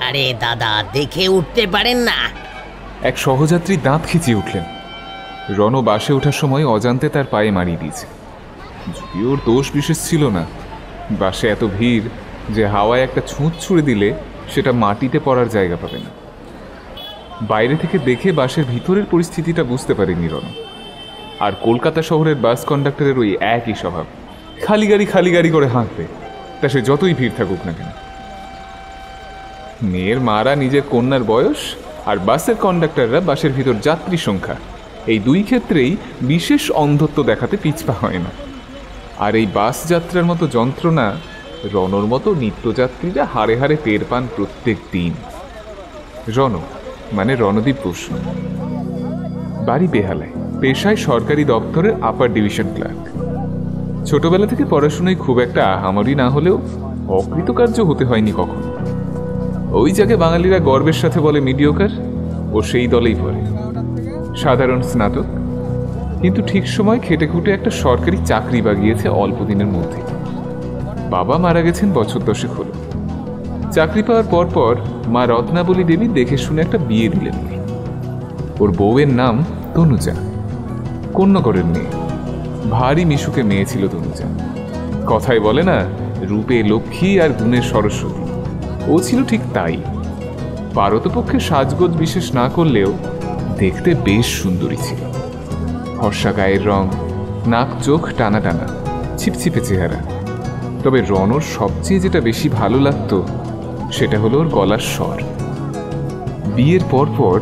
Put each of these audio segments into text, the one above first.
আরে দাদা, দেখে উঠতে পারেন না? এক সহযাত্রী দাঁত খিচিয়ে উঠলেন। রণ বাসে ওঠার সময় অজান্তে তার পায়ে মারিয়ে দিয়েছে। যদিও ওর দোষ বিশেষ ছিল না, বাসে এত ভিড় যে হাওয়ায় একটা ছুঁচ ছুঁড়ে দিলে সেটা মাটিতে পড়ার জায়গা পাবে না। বাইরে থেকে দেখে বাসের ভিতরের পরিস্থিতিটা বুঝতে পারেনি রণ। আর কলকাতা শহরের বাস কন্ডাক্টরের ওই একই স্বভাব, খালি গাড়ি করে হাঁকবে, তা সে যতই ভিড় থাকুক না কেন। মেয়ের মারা নিজের কন্যার বয়স আর বাসের কন্ডাক্টররা বাসের ভিতর যাত্রী সংখ্যা, এই দুই ক্ষেত্রেই বিশেষ অন্ধত্ব দেখাতে পিছপা হয় না। আর এই বাস যাত্রার মতো যন্ত্রণা রণর মতো নিত্যযাত্রীরা হাড়ে হাড়ে টের পান প্রত্যেক দিন। রণ মানে রণদীপ বসু, বাড়ি বেহালায়, পেশায় সরকারি দপ্তরের আপার ডিভিশন ক্লার্ক। ছোটবেলা থেকে পড়াশোনায় খুব একটা আহামরি না হলেও অকৃতকার্য হতে হয়নি কখনো। ওই জায়গায় বাঙালিরা গর্বের সাথে বলে মিডিওকার, ও সেই দলেই পড়ে। সাধারণ স্নাতক, কিন্তু ঠিক সময় খেটে খুঁটে একটা সরকারি চাকরি বাগিয়েছে অল্প দিনের মধ্যে। বাবা মারা গেছেন বছর 10 হলো। চাকরি পাওয়ার পর মা রত্নাবলী দেবী দেখে শুনে একটা বিয়ে দিলেন। ওর বউয়ের নাম তনুজা, কন্যাকরের মেয়ে। ভারী মিশুকে মেয়ে ছিল তনুজা। কথায় বলে না, রূপে লক্ষ্মী আর গুণে সরস্বতী, ও ছিল ঠিক তাই। পারতপক্ষে সাজগোজ বিশেষ না করলেও দেখতে বেশ সুন্দরী ছিল। ফর্সা গায়ের রং, নাক চোখ টানা টানা, ছিপছিপে চেহারা। তবে রণর সবচেয়ে যেটা বেশি ভালো লাগতো সেটা হলো ওর গলার স্বর। বিয়ের পর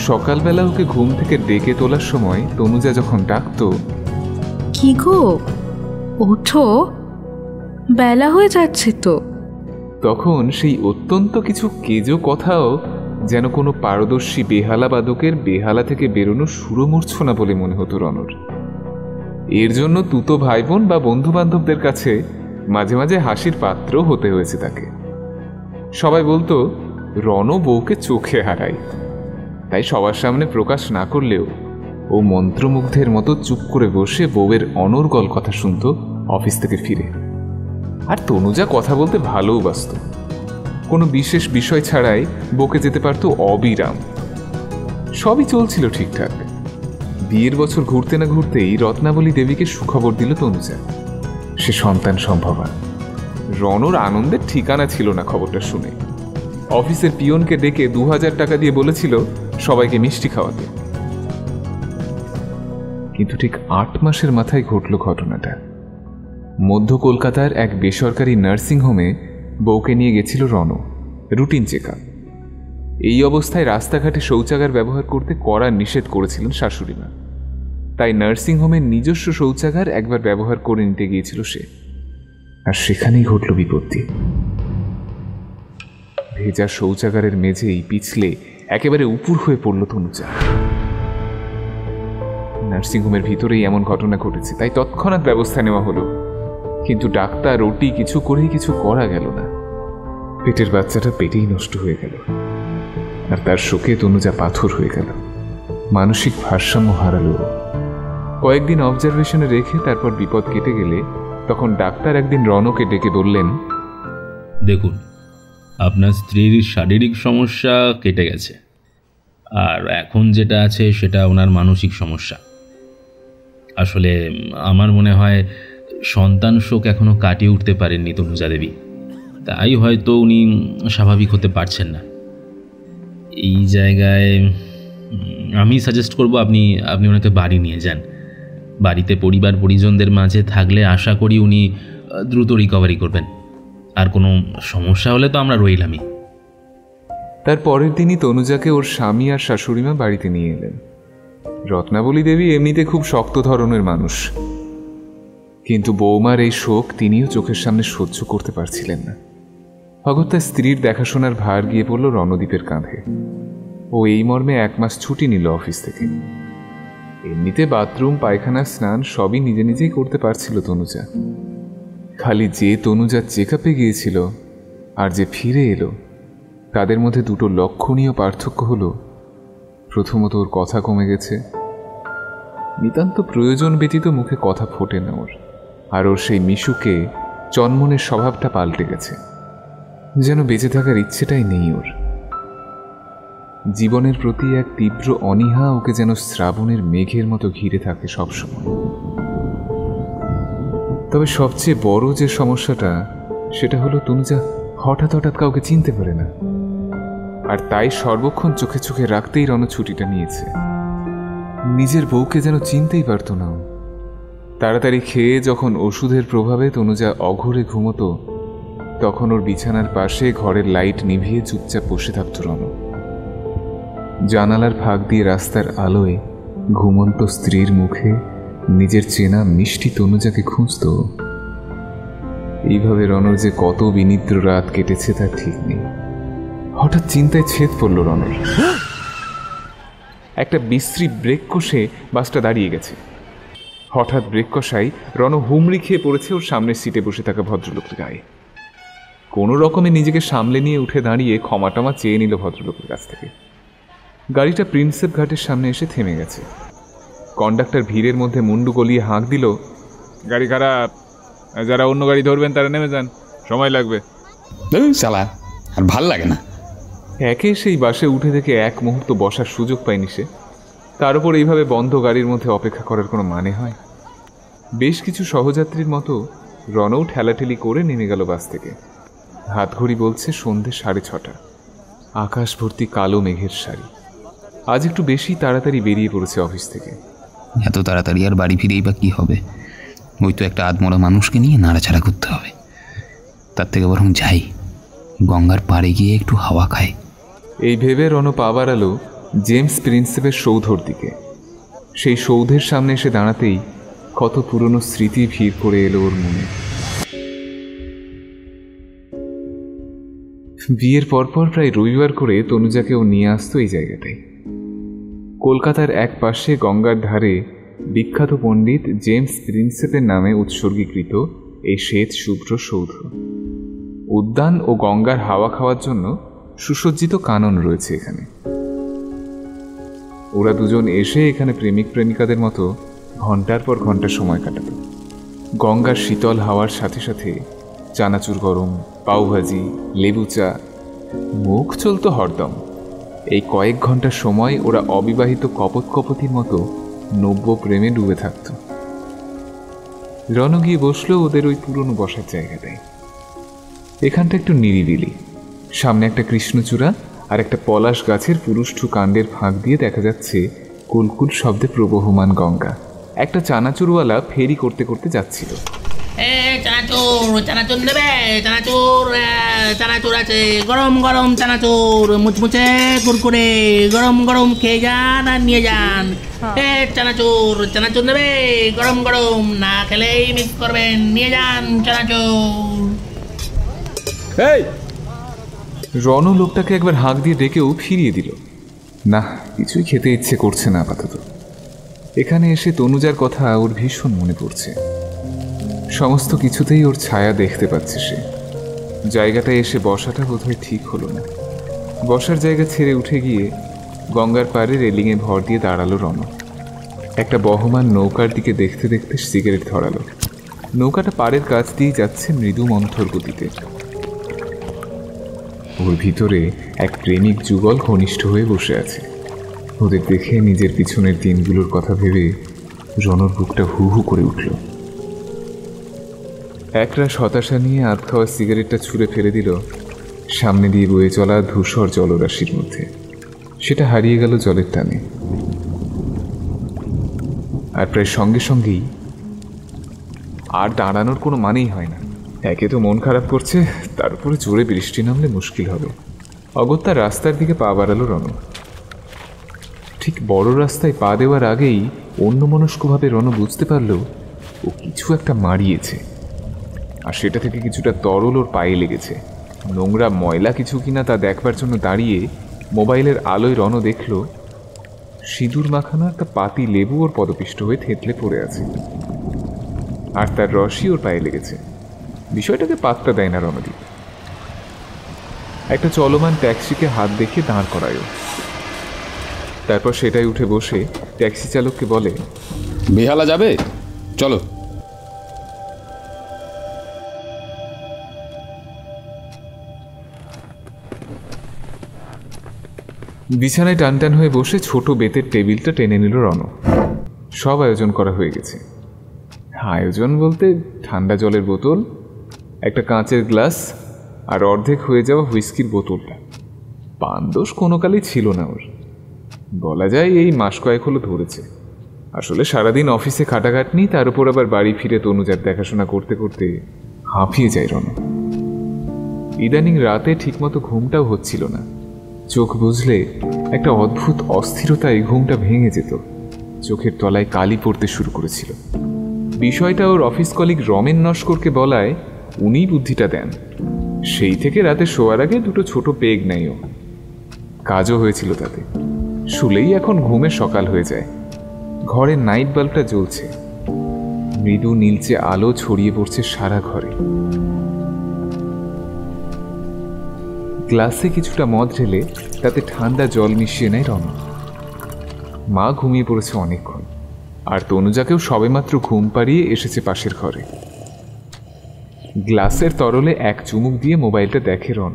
সকালবেলা ওকে ঘুম থেকে ডেকে তোলার সময় তনুজা যখন ডাকতো, কি গো ওঠো, বেলা হয়ে যাচ্ছে তো, তখন সেই অত্যন্ত কিছু কেজো কথাও যেন কোনো পারদর্শী বেহালা বাদকের বেহালা থেকে বেরোনো সুরমূর্ছনা বলে মনে হতো রণর। এর জন্য তুতো ভাই বোন বা বন্ধু বান্ধবদের কাছে মাঝে মাঝে হাসির পাত্র হতে হয়েছে তাকে। সবাই বলতো রণ বউকে চোখে হারায়, তাই সবার সামনে প্রকাশ না করলেও ও মন্ত্রমুগ্ধের মতো চুপ করে বসে বউয়ের অনর্গল কথা শুনত অফিস থেকে ফিরে। আর তনুজা কথা বলতে ভালোবাসত, কোনো বিশেষ বিষয় ছাড়াই বকে যেতে পারত অবিরাম। সবই চলছিল ঠিকঠাক। বিয়ের বছর ঘুরতে না ঘুরতেই রত্নাবলী দেবীকে সুখবর দিল তনুজা, সে সন্তান সম্ভবা। রণর আনন্দের ঠিকানা ছিল না খবরটা শুনে। অফিসের পিয়নকে ডেকে 2000 টাকা দিয়ে বলেছিল সবাইকে মিষ্টি খাওয়াতে। কিন্তু ঠিক 8 মাসের মাথায় ঘটল ঘটনাটা। মধ্য কলকাতার এক বেসরকারি নার্সিংহোমে বউকে নিয়ে গেছিল রণ, রুটিন চেকআপ। এই অবস্থায় রাস্তাঘাটে শৌচাগার ব্যবহার করতে কড়া নিষেধ করেছিলেন শাশুড়িমা। তাই নার্সিংহোমের নিজস্ব শৌচাগার একবার ব্যবহার করে নিতে গিয়েছিল সে। আর সেখানেই ঘটল বিপত্তি। ভেজা শৌচাগারের মেঝেই পিছলে একেবারে উপুর হয়ে পড়ল তনুজা। নার্সিংহোমের ভিতরেই এমন ঘটনা ঘটেছে, তাই তৎক্ষণাৎ ব্যবস্থা নেওয়া হলো। কিন্তু ডাক্তার ওটি কিছু করেই কিছু করা গেল না। পেটের বাচ্চাটা পেটেই নষ্ট হয়ে গেল, আর তার শোকে তনুজা পাথর হয়ে গেল। মানসিক ভারসাম্য হারালো। কয়েকদিন অবজারভেশনে রেখে তারপর বিপদ কেটে গেলে তখন ডাক্তার একদিন রণকে ডেকে বললেন, দেখুন, আপনার স্ত্রীর শারীরিক সমস্যা কেটে গেছে, আর এখন যেটা আছে সেটা ওনার মানসিক সমস্যা। আসলে আমার মনে হয় সন্তান শোক এখনও কাটিয়ে উঠতে পারেননি তনুজা দেবী, তাই হয়তো উনি স্বাভাবিক হতে পারছেন না। এই জায়গায় আমি সাজেস্ট করব আপনি ওনাকে বাড়ি নিয়ে যান। বাড়িতে পরিবার পরিজনদের মাঝে থাকলে আশা করি উনি দ্রুত রিকভারি করবেন। আর কোনো সমস্যা হলে তো আমরা রইলামই। তার পরের দিনই তনুজাকে ওর স্বামী আর শাশুড়িমা বাড়িতে নিয়ে এলেন। রত্নাবলী দেবী এমনিতে খুব শক্ত ধরনের মানুষ, কিন্তু বৌমার এই শোক তিনিও চোখের সামনে সহ্য করতে পারছিলেন না। অগত্যা স্ত্রীর দেখাশোনার ভার গিয়ে পড়ল রণদীপের কাঁধে। ও এই মর্মে 1 মাস ছুটি নিল অফিস থেকে। এমনিতে বাথরুম, পায়খানা, স্নান সবই নিজে নিজেই করতে পারছিল তনুজা। খালি যে তনুজা চেকআপে গিয়েছিল আর যে ফিরে এলো, তাদের মধ্যে দুটো লক্ষণীয় পার্থক্য হলো, প্রথমত ওর কথা কমে গেছে। নিতান্ত প্রয়োজন ব্যতীত মুখে কথা ফোটে না ওর। আর ওর সেই মিশুকে চনমনের স্বভাবটা পাল্টে গেছে, যেন বেঁচে থাকার ইচ্ছেটাই নেই ওর। জীবনের প্রতি এক তীব্র অনীহা ওকে যেন শ্রাবণের মেঘের মতো ঘিরে থাকে সবসময়। তবে সবচেয়ে বড় যে সমস্যাটা সেটা হলো তনুজা হঠাৎ হঠাৎ কাউকে চিনতে পারে না, আর তাই সর্বক্ষণ চোখে চোখে রাখতেই রণ ছুটিটা নিয়েছে। নিজের বউকে যেন চিনতেই পারত না। তাড়াতাড়ি খেয়ে যখন ওষুধের প্রভাবে তনুজা অঘোরে ঘুমতো, তখন ওর বিছানার পাশে ঘরের লাইট নিভিয়ে চুপচাপ বসে থাকত রণ। জানালার ফাঁক দিয়ে রাস্তার আলোয় ঘুমন্ত স্ত্রীর মুখে নিজের চেনা মিষ্টি তনুজাকে খুঁজত। এইভাবে রণর যে কত বিনিদ্র রাত কেটেছে তার ঠিক নেই। হঠাৎ চিন্তায় ছেদ পড়ল রণর। একটা বিশ্রী ব্রেক কষে বাসটা দাঁড়িয়ে গেছে। হঠাৎ ব্রেক কষাই রণ হুমড়ি খেয়ে পড়েছে ওর সামনের সিটে বসে থাকা ভদ্রলোকের গায়ে। কোনো রকমে নিজেকে সামলে নিয়ে উঠে দাঁড়িয়ে ক্ষমা টমা চেয়ে নিল ভদ্রলোকের কাছ থেকে। গাড়িটা প্রিন্সেপ ঘাটের সামনে এসে থেমে গেছে। কন্ডাক্টর ভিড়ের মধ্যে মুন্ডু গলিয়ে হাঁক দিল, গাড়ি খারাপ, যারা অন্য গাড়ি ধরবেন তারা নেমে যান, সময় লাগবে। চালা আর ভাল লাগে না। একে সেই বাসে উঠে থেকে এক মুহূর্ত বসার সুযোগ পায়নি সে। তার উপর এইভাবে বন্ধ গাড়ির মধ্যে অপেক্ষা করার কোনো মানে হয়? বেশ কিছু সহযাত্রীর মতো রণও ঠেলাঠেলি করে নেমে গেল বাস থেকে। হাত ঘড়ি বলছে সন্ধ্যে 6:30। আকাশ ভর্তি কালো মেঘের সারি। আজ একটু বেশি তাড়াতাড়ি বেরিয়ে পড়েছে অফিস থেকে। এত তাড়াতাড়ি আর বাড়ি ফিরেই বা কী হবে? ওই তো একটা আধমরা মানুষকে নিয়ে নাড়াচাড়া করতে হবে। তার থেকে বরং যাই, গঙ্গার পাড়ে গিয়ে একটু হাওয়া খাই। এই ভেবে রণ পা বাড়ালো জেমস প্রিন্সেপের সৌধর দিকে। সেই সৌধের সামনে এসে দাঁড়াতেই কত পুরনো স্মৃতি ভিড় করে এলো ওর মনে। বিয়ের পরপর প্রায় রবিবার করে তনুজাকে ও নিয়ে আসতো এই জায়গাটায়। কলকাতার এক পাশে গঙ্গার ধারে বিখ্যাত পণ্ডিত জেমস প্রিন্সেপের নামে উৎসর্গীকৃত এই শ্বেত শুভ্র সৌধ। উদ্যান ও গঙ্গার হাওয়া খাওয়ার জন্য সুসজ্জিত কানন রয়েছে এখানে। ওরা দুজন এসে এখানে প্রেমিক প্রেমিকাদের মতো ঘন্টার পর ঘন্টা সময় কাটাত। গঙ্গার শীতল হাওয়ার সাথে সাথে চানাচুর গরম, পাওভাজি, লেবু চা, মুখ চলত হরদম। এই কয়েক ঘন্টার সময় ওরা অবিবাহিত কপত কপতির মতো নব্য প্রেমে ডুবে থাকত। রণ গিয়ে বসলো ওদের ওই পুরনো বসার জায়গাটায়। এখানটা একটু নিরিবিলি। সামনে একটা কৃষ্ণচূড়া আর একটা পলাশ গাছের পুরুষ্ঠু কাণ্ডের ফাঁক দিয়ে দেখা যাচ্ছে কুলকুল শব্দে প্রবহমান গঙ্গা। একটা চানাচুরওয়ালা ফেরি করতে করতে যাচ্ছিল। চানাচুর নেবে? চানাচুর আছে, গরম গরম চানাচুর, মুচমুচে কুরকুরে, গরম গরম খেয়ে যান আর নিয়ে যান। চানাচুর নেবে? গরম গরম, না খেলেই মিস করবেন, নিয়ে যান চানাচুর। রণ লোকটাকে একবার হাঁক দিয়ে ডেকেও ফিরিয়ে দিল। না, কিছুই খেতে ইচ্ছে করছে না আপাতত। এখানে এসে তনুজার কথা ওর ভীষণ মনে পড়ছে। সমস্ত কিছুতেই ওর ছায়া দেখতে পাচ্ছে সে। জায়গাটায় এসে বসাটা বোধহয় ঠিক হলো না। বসার জায়গা ছেড়ে উঠে গিয়ে গঙ্গার পাড়ে রেলিংয়ে ভর দিয়ে দাঁড়ালো রণ। একটা বহমান নৌকার দিকে দেখতে দেখতে সিগারেট ধরালো। নৌকাটা পাড়ের কাছ দিয়ে যাচ্ছে মৃদু মন্থর গতিতে। ওর ভিতরে এক প্রেমিক যুগল ঘনিষ্ঠ হয়ে বসে আছে। ওদের দেখে নিজের পিছনের দিনগুলোর কথা ভেবে রণর বুকটা হু হু করে উঠল। একরাশ হতাশা নিয়ে আধ খাওয়া সিগারেটটা ছুঁড়ে ফেলে দিল সামনে দিয়ে বয়ে চলা ধূসর জলরাশির মধ্যে। সেটা হারিয়ে গেল জলের টানে। আর প্রায় সঙ্গে সঙ্গেই আর দাঁড়ানোর কোনো মানেই হয় না। একে তো মন খারাপ করছে, তার উপরে জোরে বৃষ্টি নামলে মুশকিল হবে। অগত্যা রাস্তার দিকে পা বাড়ালো রণ। ঠিক বড় রাস্তায় পা দেওয়ার আগেই অন্যমনস্কভাবে রণ বুঝতে পারল ও কিছু একটা মারিয়েছে, আর সেটা থেকে কিছুটা তরল ওর পায়ে লেগেছে। নোংরা ময়লা কিছু কিনা তা দেখবার জন্য দাঁড়িয়ে মোবাইলের আলোয় রণ দেখল সিঁদুর মাখানো একটা পাতি লেবু ওর পদপিষ্ট হয়ে থেতলে পড়ে আছে, আর তার রসই ওর পায়ে লেগেছে। বিষয়টাকে পাত্তা দেয় না রণদীপ। একটা চলমান ট্যাক্সিকে হাত দেখিয়ে দাঁড় করায়। তারপর সেটাই উঠে বসে ট্যাক্সি চালককে বলে, বেহালা যাবে, চলো। বিছানায় টান টান হয়ে বসে ছোট বেতের টেবিলটা টেনে নিল রণ। সব আয়োজন করা হয়ে গেছে। আয়োজন বলতে ঠান্ডা জলের বোতল, একটা কাঁচের গ্লাস আর অর্ধেক হয়ে যাওয়া হুইস্কির বোতলটা। পান দোষ কোনো কালই ছিল না ওর, বলা যায় এই মাস কয়েক হলো ধরেছে। আসলে সারাদিন অফিসে খাটাখাটনি, তার উপর আবার বাড়ি ফিরে তনুজার দেখাশোনা করতে করতে হাঁপিয়ে যায় রণ। ইদানিং রাতে ঠিকমতো ঘুমটাও হচ্ছিল না। চোখ বুঝলে একটা অদ্ভুত অস্থিরতায় ঘুমটা ভেঙে যেত। চোখের তলায় কালি পড়তে শুরু করেছিল। বিষয়টা ওর অফিস কলিগ রমেন নস্করকে বলায় উনিই বুদ্ধিটা দেন। সেই থেকে রাতে শোয়ার আগে দুটো ছোট পেগ নেয় ও। কাজও হয়েছিল তাতে। শুলেই এখন ঘুমে সকাল হয়ে যায়। ঘরের নাইট বাল্বটা জ্বলছে, মৃদু নীলচে আলো ছড়িয়ে পড়ছে সারা ঘরে। গ্লাসে কিছুটা মদ ঢেলে তাতে ঠান্ডা জল মিশিয়ে নেয় রণ। মা ঘুমিয়ে পড়েছে অনেকক্ষণ, আর তনুজাকেও সবেমাত্র ঘুম পাড়িয়ে এসেছে পাশের ঘরে। গ্লাসের তরলে এক চুমুক দিয়ে মোবাইলটা দেখে রণ।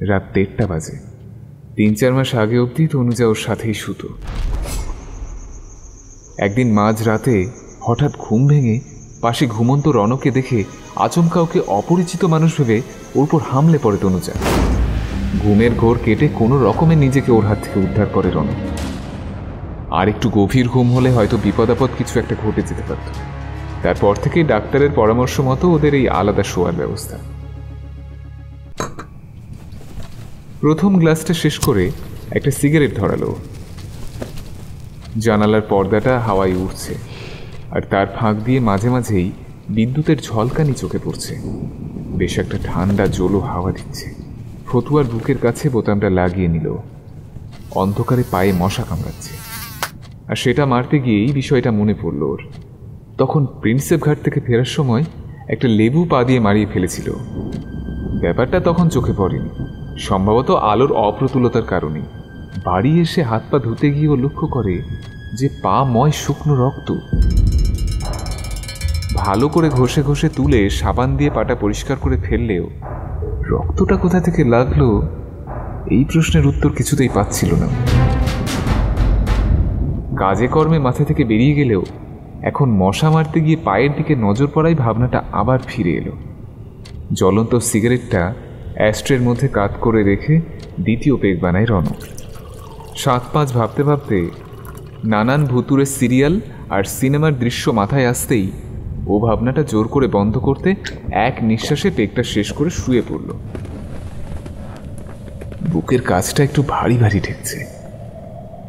রাত 1:30 বাজে। 3-4 মাস আগে অবধি তনুজা ওর সাথেই শুতো। একদিন মাঝ রাতে হঠাৎ ঘুম ভেঙে পাশে ঘুমন্ত রণকে দেখে আচমকা ওকে অপরিচিত মানুষ ভেবে ওর উপর হামলে পড়ে তনুজা। ঘুমের ঘোর কেটে কোনো রকমে নিজেকে ওর হাত থেকে উদ্ধার করে রণ। আর একটু গভীর ঘুম হলে হয়তো বিপদ আপদ কিছু একটা ঘটে যেতে পারত। তারপর থেকেই ডাক্তারের পরামর্শ মতো ওদের এই আলাদা শোয়ার ব্যবস্থা। প্রথম গ্লাসটা শেষ করে একটা সিগারেট ধরালো। জানালার পর্দাটা হাওয়ায় উঠছে, আর তার ফাঁক দিয়ে মাঝে মাঝেই বিদ্যুতের ঝলকানি চোখে পড়ছে। বেশ একটা ঠান্ডা জোলো হাওয়া দিচ্ছে। ফতুয়ার বুকের কাছে বোতামটা লাগিয়ে নিল। অন্ধকারে পায়ে মশা কামড়াচ্ছে, আর সেটা মারতে গিয়েই বিষয়টা মনে পড়ল ওর। তখন প্রিন্সেপ ঘাট থেকে ফেরার সময় একটা লেবু পা দিয়ে মারিয়ে ফেলেছিল। ব্যাপারটা তখন চোখে পড়েনি, সম্ভবত আলোর অপ্রতুলতার কারণে। বাড়ি এসে হাত পা ধুতে গিয়ে ও লক্ষ্য করে যে পা ময় শুকনো রক্ত। ভালো করে ঘষে ঘষে তুলে সাবান দিয়ে পাটা পরিষ্কার করে ফেললেও রক্তটা কোথা থেকে লাগলো এই প্রশ্নের উত্তর কিছুতেই পাচ্ছিল না। কাজে কর্মে মাথা থেকে বেরিয়ে গেলেও এখন মশা মারতে গিয়ে পায়ের দিকে নজর পড়াই ভাবনাটা আবার ফিরে এলো। জ্বলন্ত সিগারেটটা অ্যাস্ট্রের মধ্যে কাত করে রেখে দ্বিতীয় পেগ বানায় রণ। 7-5 ভাবতে ভাবতে নানান ভুতুরে সিরিয়াল আর সিনেমার দৃশ্য মাথায় আসতেই ও ভাবনাটা জোর করে বন্ধ করতে এক নিঃশ্বাসে পেগটা শেষ করে শুয়ে পড়ল। বুকের কাজটা একটু ভারী ভারী ঠেকছে,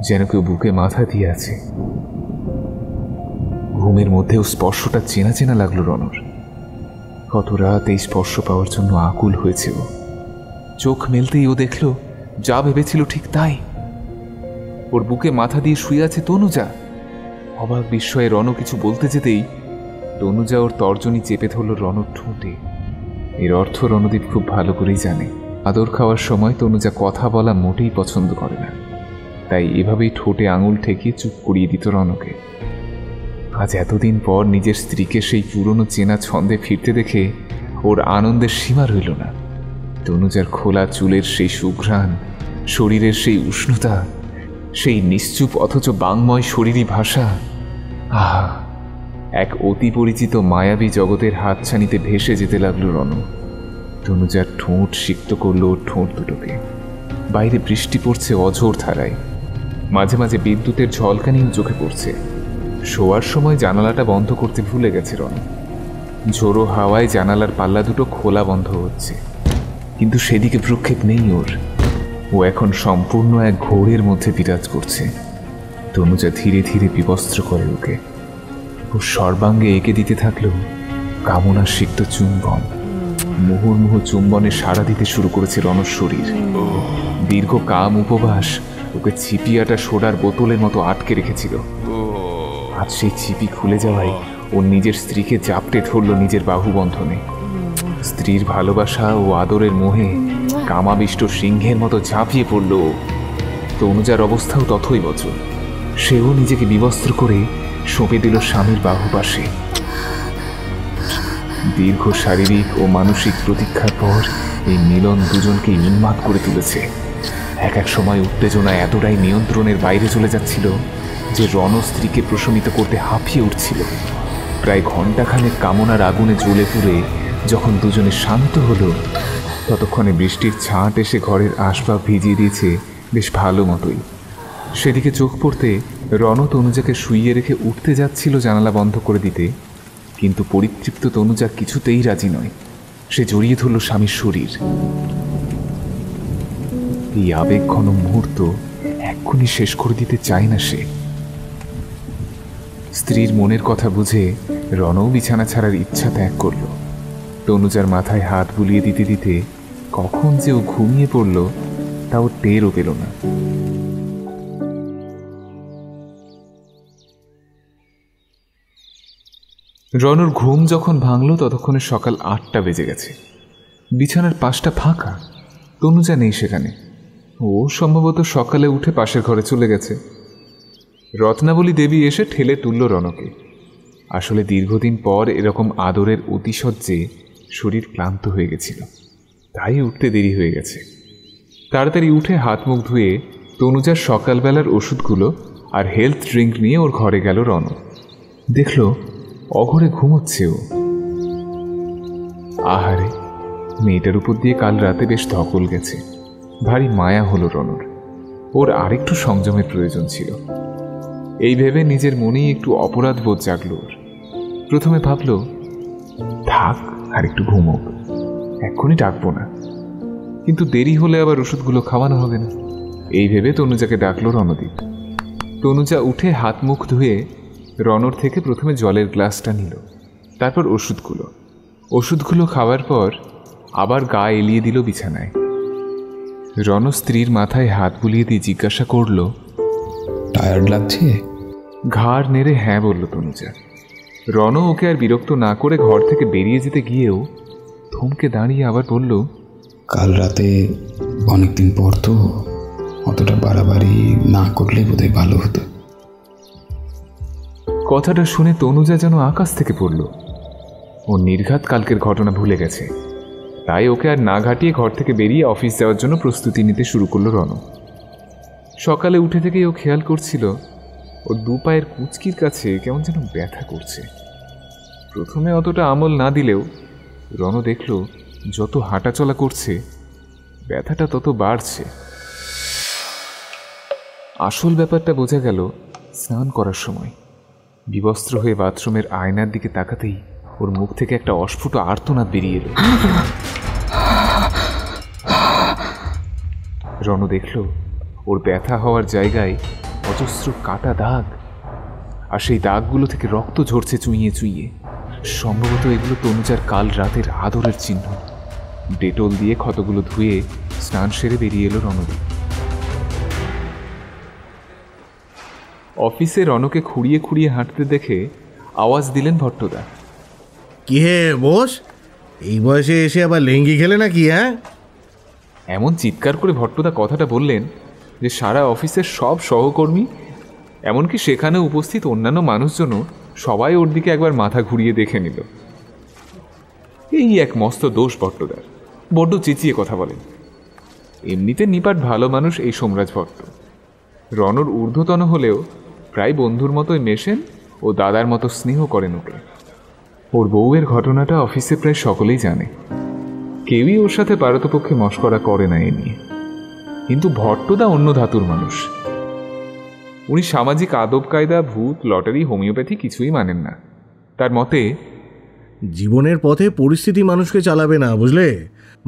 যেন কেউ বুকে মাথা দিয়ে আছে। ঘুমের মধ্যেও স্পর্শটা চেনা চেনা লাগলো রণর। কত রাত এই স্পর্শ পাওয়ার জন্য আকুল হয়েছে ও। চোখ মেলতেই ও দেখল যা ভেবেছিল ঠিক তাই। ওর বুকে মাথা দিয়ে শুয়ে আছে তনুজা। অবাক বিস্ময়ে রণ কিছু বলতে যেতেই তনুজা ওর তর্জনী চেপে ধরল রণর ঠোঁটে। এর অর্থ রণদীপ খুব ভালো করেই জানে। আদর খাওয়ার সময় তনুজা কথা বলা মোটেই পছন্দ করে না, তাই এভাবেই ঠোঁটে আঙুল ঠেকিয়ে চুপ করিয়ে দিত রণকে। আজ এতদিন পর নিজের স্ত্রীকে সেই পুরনো চেনা ছন্দে ফিরতে দেখে ওর আনন্দের সীমা রইল না। তনুজার খোলা চুলের সেই সুঘ্রাণ, শরীরের সেই উষ্ণতা, সেই নিশ্চুপ অথচ বাংময় শরীরী ভাষা, আহা, এক অতি পরিচিত মায়াবী জগতের হাতছানিতে ভেসে যেতে লাগলো রণ। তনুজার ঠোঁট সিক্ত করল ওর ঠোঁট দুটোকে। বাইরে বৃষ্টি পড়ছে অঝোর ধারায়, মাঝে মাঝে বিদ্যুতের ঝলকানিও চোখে পড়ছে। শোয়ার সময় জানালাটা বন্ধ করতে ভুলে গেছে রণ। ঝোড়ো হাওয়ায় জানালার পাল্লা দুটো খোলা বন্ধ হচ্ছে, কিন্তু সেদিকে ভ্রুক্ষেপ নেই ওর। ও এখন সম্পূর্ণ এক ঘোরের মধ্যে বিরাজ করছে। তনুজা ধীরে ধীরে বিবস্ত্র করে ওকে। ও সর্বাঙ্গে এঁকে দিতে থাকলো কামনার সিক্ত চুম্বন। মুহুর্মুহ চুম্বনে সাড়া দিতে শুরু করেছে রণর শরীর। দীর্ঘ কাম উপবাস ওকে ছিপিয়াটা সোডার বোতলের মতো আটকে রেখেছিল। আজ সেই ছিপি খুলে যাওয়ায় ও নিজের স্ত্রীকে জাপটে ধরল নিজের বাহুবন্ধনে। স্ত্রীর ভালোবাসা ও আদরের মোহে কামাবিষ্ট সিংহের মতো ঝাঁপিয়ে পড়ল। তনুজার অবস্থাও তথই বচন। সেও নিজেকে বিবস্ত্র করে সঁপে দিল স্বামীর বাহুপাশে। দীর্ঘ শারীরিক ও মানসিক প্রতীক্ষার পর এই মিলন দুজনকেই উন্মাদ করে তুলেছে। এক এক সময় উত্তেজনা এতটাই নিয়ন্ত্রণের বাইরে চলে যাচ্ছিল যে রণ স্ত্রীকে প্রশমিত করতে হাঁপিয়ে উঠছিল। প্রায় ঘণ্টাখানেক কামনার আগুনে জ্বলে পুড়ে যখন দুজনে শান্ত হলো, ততক্ষণে বৃষ্টির ছাঁট এসে ঘরের আসবাব ভিজিয়ে দিয়েছে বেশ ভালো মতোই। সেদিকে চোখ পড়তে রণ তনুজাকে শুইয়ে রেখে উঠতে যাচ্ছিল জানালা বন্ধ করে দিতে, কিন্তু পরিতৃপ্ত তনুজা কিছুতেই রাজি নয়। সে জড়িয়ে ধরল স্বামীর শরীর। এই আবেগঘন মুহূর্ত এক্ষুনি শেষ করে দিতে চায় না সে। স্ত্রীর মনের কথা বুঝে রণও বিছানা ছাড়ার ইচ্ছা ত্যাগ করল। তনুজার মাথায় হাত বুলিয়ে দিতে দিতে কখন যে ও ঘুমিয়ে পড়ল তা ও টেরও পেল না। রণর ঘুম যখন ভাঙল ততক্ষণে সকাল 8টা বেজে গেছে। বিছানার পাশটা ফাঁকা, তনুজা নেই সেখানে। ও সম্ভবত সকালে উঠে পাশের ঘরে চলে গেছে। রত্নাবলী দেবী এসে ঠেলে তুলল রণকে। আসলে দীর্ঘদিন পর এরকম আদরের অতিশয্যে শরীর ক্লান্ত হয়ে গেছিল, তাই উঠতে দেরি হয়ে গেছে। তাড়াতাড়ি উঠে হাত মুখ ধুয়ে তনুজার সকালবেলার ওষুধগুলো আর হেলথ ড্রিঙ্ক নিয়ে ওর ঘরে গেল রণ। দেখল অঘরে ঘুমোচ্ছে ও। আহারে, মেয়েটার উপর দিয়ে কাল রাতে বেশ ধকল গেছে। ভারী মায়া হলো রণর। ওর আরেকটু সংযমের প্রয়োজন ছিল। এই ভেবে নিজের মনেই একটু অপরাধ বোধ জাগল ওর। প্রথমে ভাবল থাক আর একটু ঘুমোক, এক্ষুনি ডাকবো না। কিন্তু দেরি হলে আবার ওষুধগুলো খাওয়ানো হবে না। এই ভেবে তনুজাকে ডাকলো রণদীপ। তনুজা উঠে হাত মুখ ধুয়ে রণর থেকে প্রথমে জলের গ্লাসটা নিল, তারপর ওষুধগুলো খাওয়ার পর আবার গা এলিয়ে দিল বিছানায়। রণ স্ত্রীর মাথায় হাত বুলিয়ে দিয়ে জিজ্ঞাসা করল, টায়ার্ড লাগছে? ঘাড় নেড়ে হ্যাঁ বলল তনুজা। রণ ওকে আর বিরক্ত না করে ঘর থেকে বেরিয়ে যেতে গিয়েও থমকে দাঁড়িয়ে আবার বলল, কাল রাতে অনেকদিন পর তো, অতটা বাড়াবাড়ি না করলে বোধহয় ভালো হতো। কথাটা শুনে তনুজা যেন আকাশ থেকে পড়ল। ও নির্ঘাত কালকের ঘটনা ভুলে গেছে, তাই ওকে আর না ঘাটিয়ে ঘর থেকে বেরিয়ে অফিস যাওয়ার জন্য প্রস্তুতি নিতে শুরু করলো রণ। সকালে উঠে থেকেই ও খেয়াল করছিল ওর দু পায়ের কুচকির কাছে কেমন যেন ব্যথা করছে। প্রথমে অতটা আমল না দিলেও রণ দেখল যত হাঁটাচলা করছে ব্যথাটা তত বাড়ছে। আসল ব্যাপারটা বোঝা গেল স্নান করার সময়। বিবস্ত্র হয়ে বাথরুমের আয়নার দিকে তাকাতেই ওর মুখ থেকে একটা অস্ফুট আর্তনাদ বেরিয়ে এলো। রণ দেখল ওর ব্যথা হওয়ার জায়গায় অজস্র কাটা দাগ, আর সেই দাগগুলো থেকে রক্ত ঝরছে চুইয়ে চুইয়ে। সম্ভবত এগুলো তনুজার কাল রাতের আদরের চিহ্ন। ডেটল দিয়ে ক্ষতগুলো ধুয়ে স্নান সেরে বেরিয়ে এলো রণদীপ। অফিসে রণকে খুঁড়িয়ে খুঁড়িয়ে হাঁটতে দেখে আওয়াজ দিলেন ভট্টদা। কি হে বোস, এই বয়সে এসে আবার লেঙ্গি খেলে নাকি? হ্যাঁ, এমন চিৎকার করে ভট্টদা কথাটা বললেন যে সারা অফিসের সব সহকর্মী, এমনকি সেখানে উপস্থিত অন্যান্য মানুষজনও সবাই ওর দিকে একবার মাথা ঘুরিয়ে দেখে নিল। এই এক মস্ত দোষ ভট্টদার, বড্ড চেঁচিয়ে কথা বলেন। এমনিতে নিপাট ভালো মানুষ এই সোমরাজ ভট্ট। রণর ঊর্ধ্বতন হলেও প্রায় বন্ধুর মতোই মেশেন ও দাদার মতো স্নেহ করেন ওকে। ওর বউয়ের ঘটনাটা অফিসে প্রায় সকলেই জানে। কেউই ওর সাথে পারতপক্ষে মশকরা করে না এ নিয়ে। কিন্তু ভট্টদা অন্য ধাতুর মানুষ। উনি সামাজিক আদব কায়দা, ভূত, লটারি, হোমিওপ্যাথি কিছুই মানেন না। তার মতে জীবনের পথে পরিস্থিতি মানুষকে চালাবে না, বুঝলে?